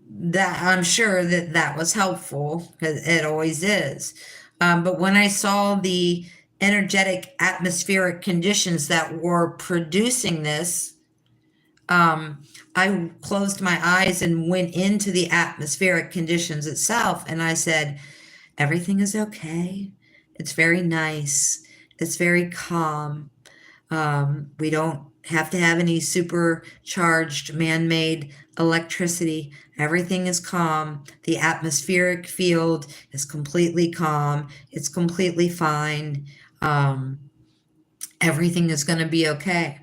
That I'm sure that was helpful because it always is. But when I saw the energetic atmospheric conditions that were producing this, I closed my eyes and went into the atmospheric conditions itself. And I said, everything is okay. It's very nice. It's very calm. We don't have to have any supercharged man-made electricity. Everything is calm. The atmospheric field is completely calm. It's completely fine. Everything is going to be okay.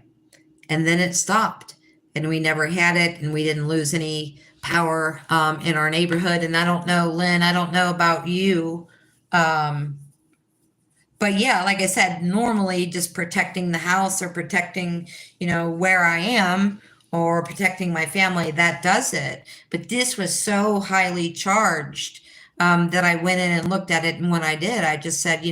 And then it stopped and we never had it and we didn't lose any power in our neighborhood. And I don't know, Lynn, I don't know about you. But yeah, like I said, normally just protecting the house or protecting, where I am or protecting my family, that does it. But this was so highly charged that I went in and looked at it. And when I did, I just said,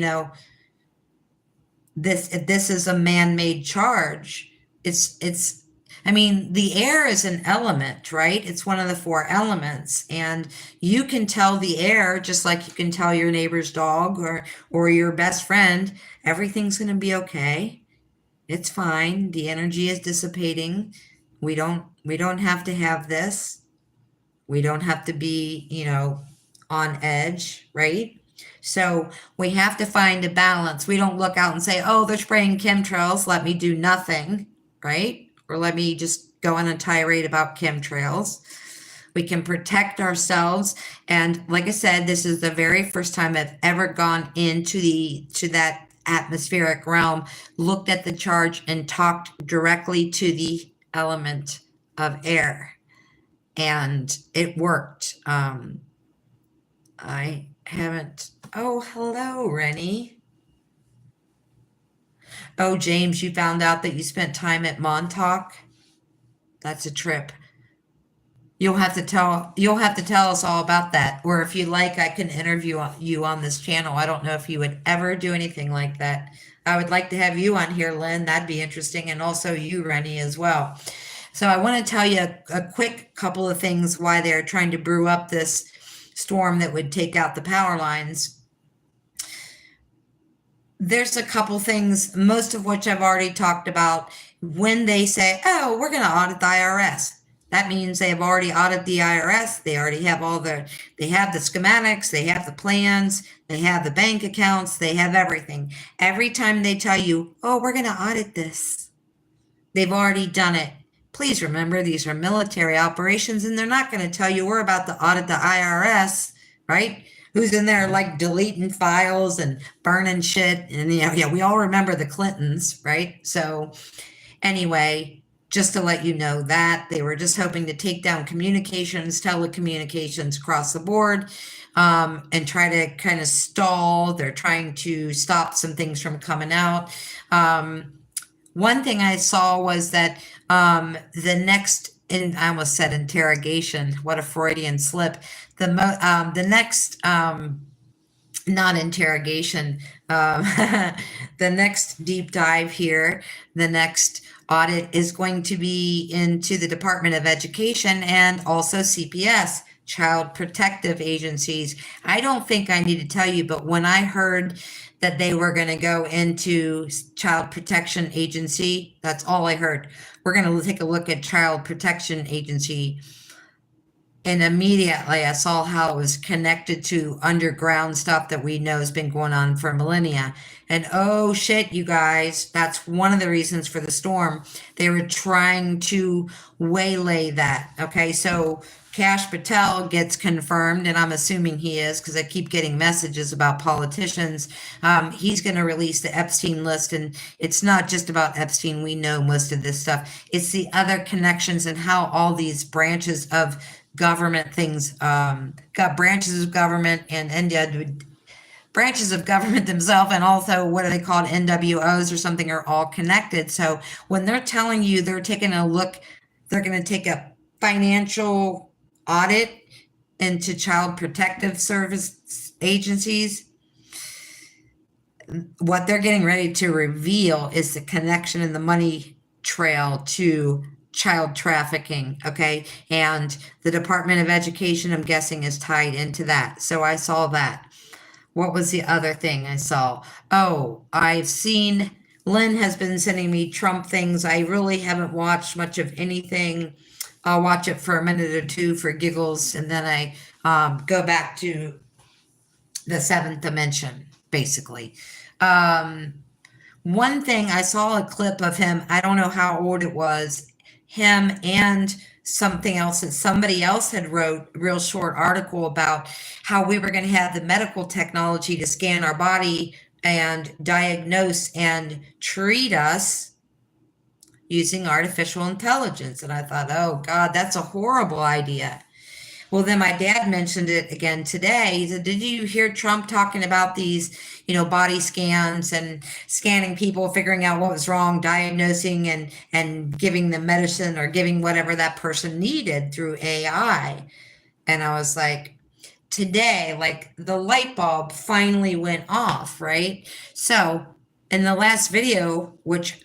this is a man-made charge. The air is an element, right? It's one of the 4 elements, and you can tell the air just like you can tell your neighbor's dog or your best friend, everything's going to be okay. It's fine. The energy is dissipating. We don't have to have this. We don't have to be, on edge, right? So we have to find a balance. We don't look out and say, oh, they're spraying chemtrails, let me do nothing, right? Or let me just go on a tirade about chemtrails. We can protect ourselves. And like I said, this is the very first time I've ever gone into that atmospheric realm, looked at the charge and talked directly to the element of air. And it worked. I haven't. Oh, hello, Rennie. Oh, James, you found out that you spent time at Montauk? That's a trip. You'll have to tell us all about that. Or if you like, I can interview you on this channel. I don't know if you would ever do anything like that. I would like to have you on here, Lynn. That'd be interesting. And also you, Rennie, as well. So I want to tell you a quick couple of things why they're trying to brew up this storm that would take out the power lines. There's a couple things, most of which I've already talked about. When they say, oh, we're going to audit the IRS, that means they have already audited the IRS. They already have they have the schematics, they have the plans, they have the bank accounts, they have everything. Every time they tell you, oh, we're going to audit this, they've already done it. Please remember, these are military operations and they're not going to tell you we're about to audit the IRS, right? Who's in there like deleting files and burning shit. And we all remember the Clintons, right? So anyway, just to let you know that they were just hoping to take down communications, telecommunications across the board, and try to kind of stall. They're trying to stop some things from coming out. One thing I saw was that the next, and I almost said interrogation, what a Freudian slip. The next, not interrogation, the next deep dive here, the next audit is going to be into the Department of Education and also CPS, Child Protective Agencies. I don't think I need to tell you, but when I heard that they were going to go into Child Protection Agency, that's all I heard. We're going to take a look at Child Protection Agency. And immediately I saw how it was connected to underground stuff that we know has been going on for millennia. And oh shit, you guys, that's one of the reasons for the storm. They were trying to waylay that. Okay, so Kash Patel gets confirmed, and I'm assuming he is because I keep getting messages about politicians. He's going to release the Epstein list, and it's not just about Epstein. We know most of this stuff. It's the other connections and how all these branches of government things got branches of government and branches of government themselves, and also what are they called, NWOs or something, are all connected. So when they're telling you they're taking a look, they're going to take a financial audit into child protective service agencies, what they're getting ready to reveal is the connection in the money trail to child trafficking. Okay, and the Department of Education, I'm guessing, is tied into that. So I saw that. What was the other thing I saw? Oh, I've seen, Lynn has been sending me Trump things. I really haven't watched much of anything. I'll watch it for a minute or two for giggles, and then I go back to the seventh dimension, basically. One thing, I saw a clip of him, I don't know how old it was, him and something else that somebody else had wrote, a real short article about how we were going to have the medical technology to scan our body and diagnose and treat us using artificial intelligence. And I thought, oh God, that's a horrible idea. Well, then my dad mentioned it again today. He said, did you hear Trump talking about these, body scans and scanning people, figuring out what was wrong, diagnosing and giving them medicine or giving whatever that person needed through AI? And I was like, today, like the light bulb finally went off, right? So in the last video, which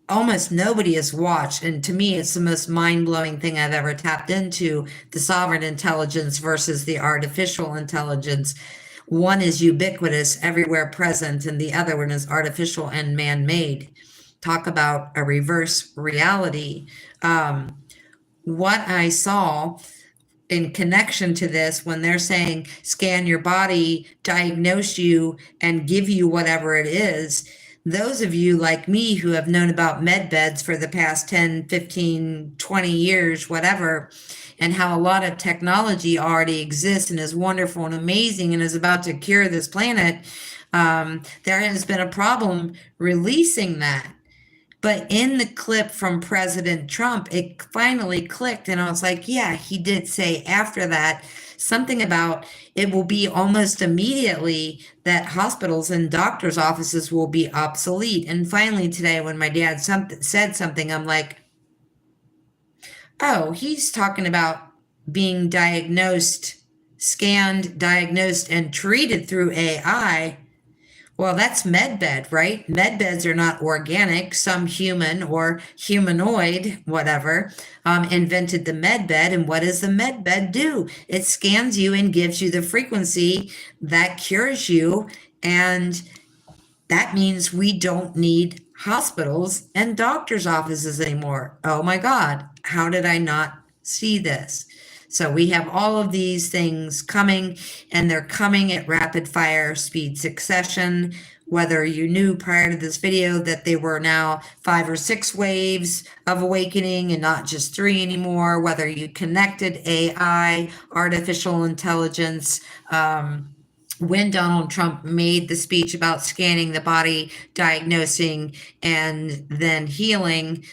almost nobody has watched, and to me it's the most mind-blowing thing I've ever tapped into, the sovereign intelligence versus the artificial intelligence. One is ubiquitous, everywhere present, and the other one is artificial and man-made. Talk about a reverse reality. What I saw in connection to this, when they're saying scan your body, diagnose you, and give you whatever it is, those of you like me who have known about med beds for the past 10, 15, 20 years, whatever, and how a lot of technology already exists and is wonderful and amazing and is about to cure this planet, there has been a problem releasing that. But in the clip from President Trump, it finally clicked. And I was like, yeah, he did say after that something about it will be almost immediately that hospitals and doctors' offices will be obsolete. And finally today, when my dad said something, I'm like, oh, he's talking about being diagnosed, scanned, diagnosed, and treated through AI. Well, that's medbed, right? Medbeds are not organic. Some human or humanoid, whatever, invented the medbed. And what does the medbed do? It scans you and gives you the frequency that cures you. And that means we don't need hospitals and doctors' offices anymore. Oh my God, how did I not see this? So we have all of these things coming, and they're coming at rapid fire speed succession. Whether you knew prior to this video that they were now 5 or 6 waves of awakening and not just 3 anymore, whether you connected AI, artificial intelligence, when Donald Trump made the speech about scanning the body, diagnosing, and then healing,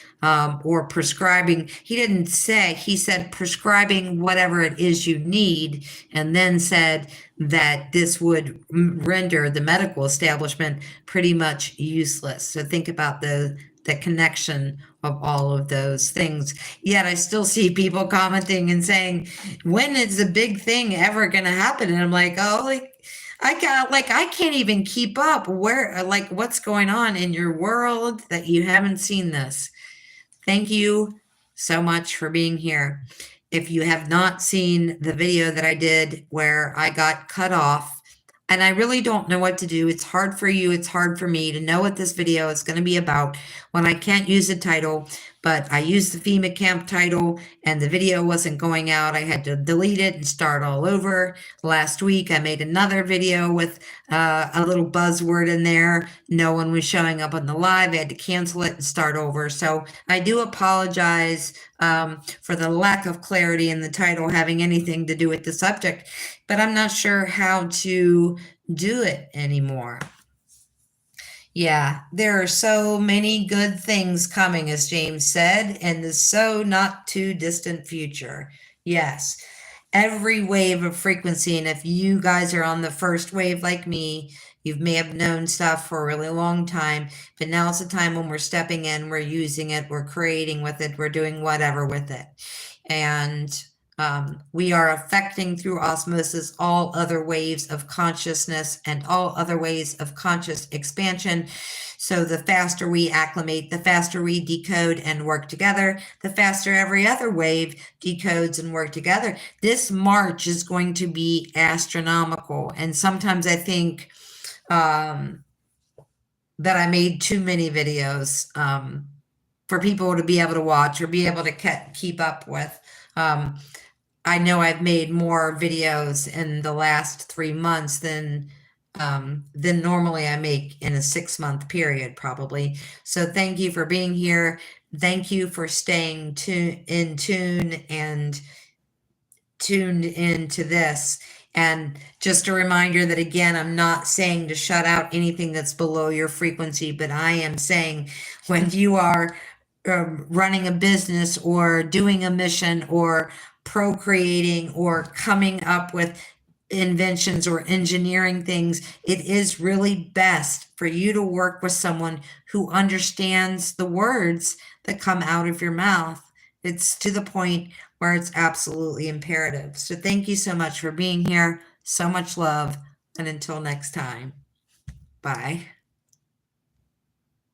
or prescribing, he didn't say, he said prescribing whatever it is you need, and then said that this would render the medical establishment pretty much useless. So think about the connection of all of those things. Yet I still see people commenting and saying, when is the big thing ever going to happen? And I'm like, oh, I can't even keep up where, like, what's going on in your world that you haven't seen this. Thank you so much for being here. If you have not seen the video that I did where I got cut off, and I really don't know what to do. It's hard for you. It's hard for me to know what this video is going to be about when I can't use the title. but I used the FEMA camp title and the video wasn't going out. I had to delete it and start all over. Last week, I made another video with a little buzzword in there. No one was showing up on the live. I had to cancel it and start over. So I do apologize for the lack of clarity in the title having anything to do with the subject, but I'm not sure how to do it anymore. Yeah, there are so many good things coming, as James said, in the so not too distant future. Yes, every wave of frequency. And if you guys are on the first wave like me, you may have known stuff for a really long time, but now's the time when we're stepping in, we're using it, we're creating with it, we're doing whatever with it. And we are affecting through osmosis all other waves of consciousness and all other ways of conscious expansion. So the faster we acclimate, the faster we decode and work together, the faster every other wave decodes and work together. This march is going to be astronomical. And sometimes I think that I made too many videos for people to be able to watch or be able to keep up with. I know I've made more videos in the last 3 months than normally I make in a 6-month period, probably. So thank you for being here. Thank you for staying in tune and tuned into this. And just a reminder that, again, I'm not saying to shut out anything that's below your frequency, but I am saying when you are running a business or doing a mission or procreating or coming up with inventions or engineering things, it is really best for you to work with someone who understands the words that come out of your mouth. It's to the point where it's absolutely imperative. So thank you so much for being here. So much love. And until next time, bye.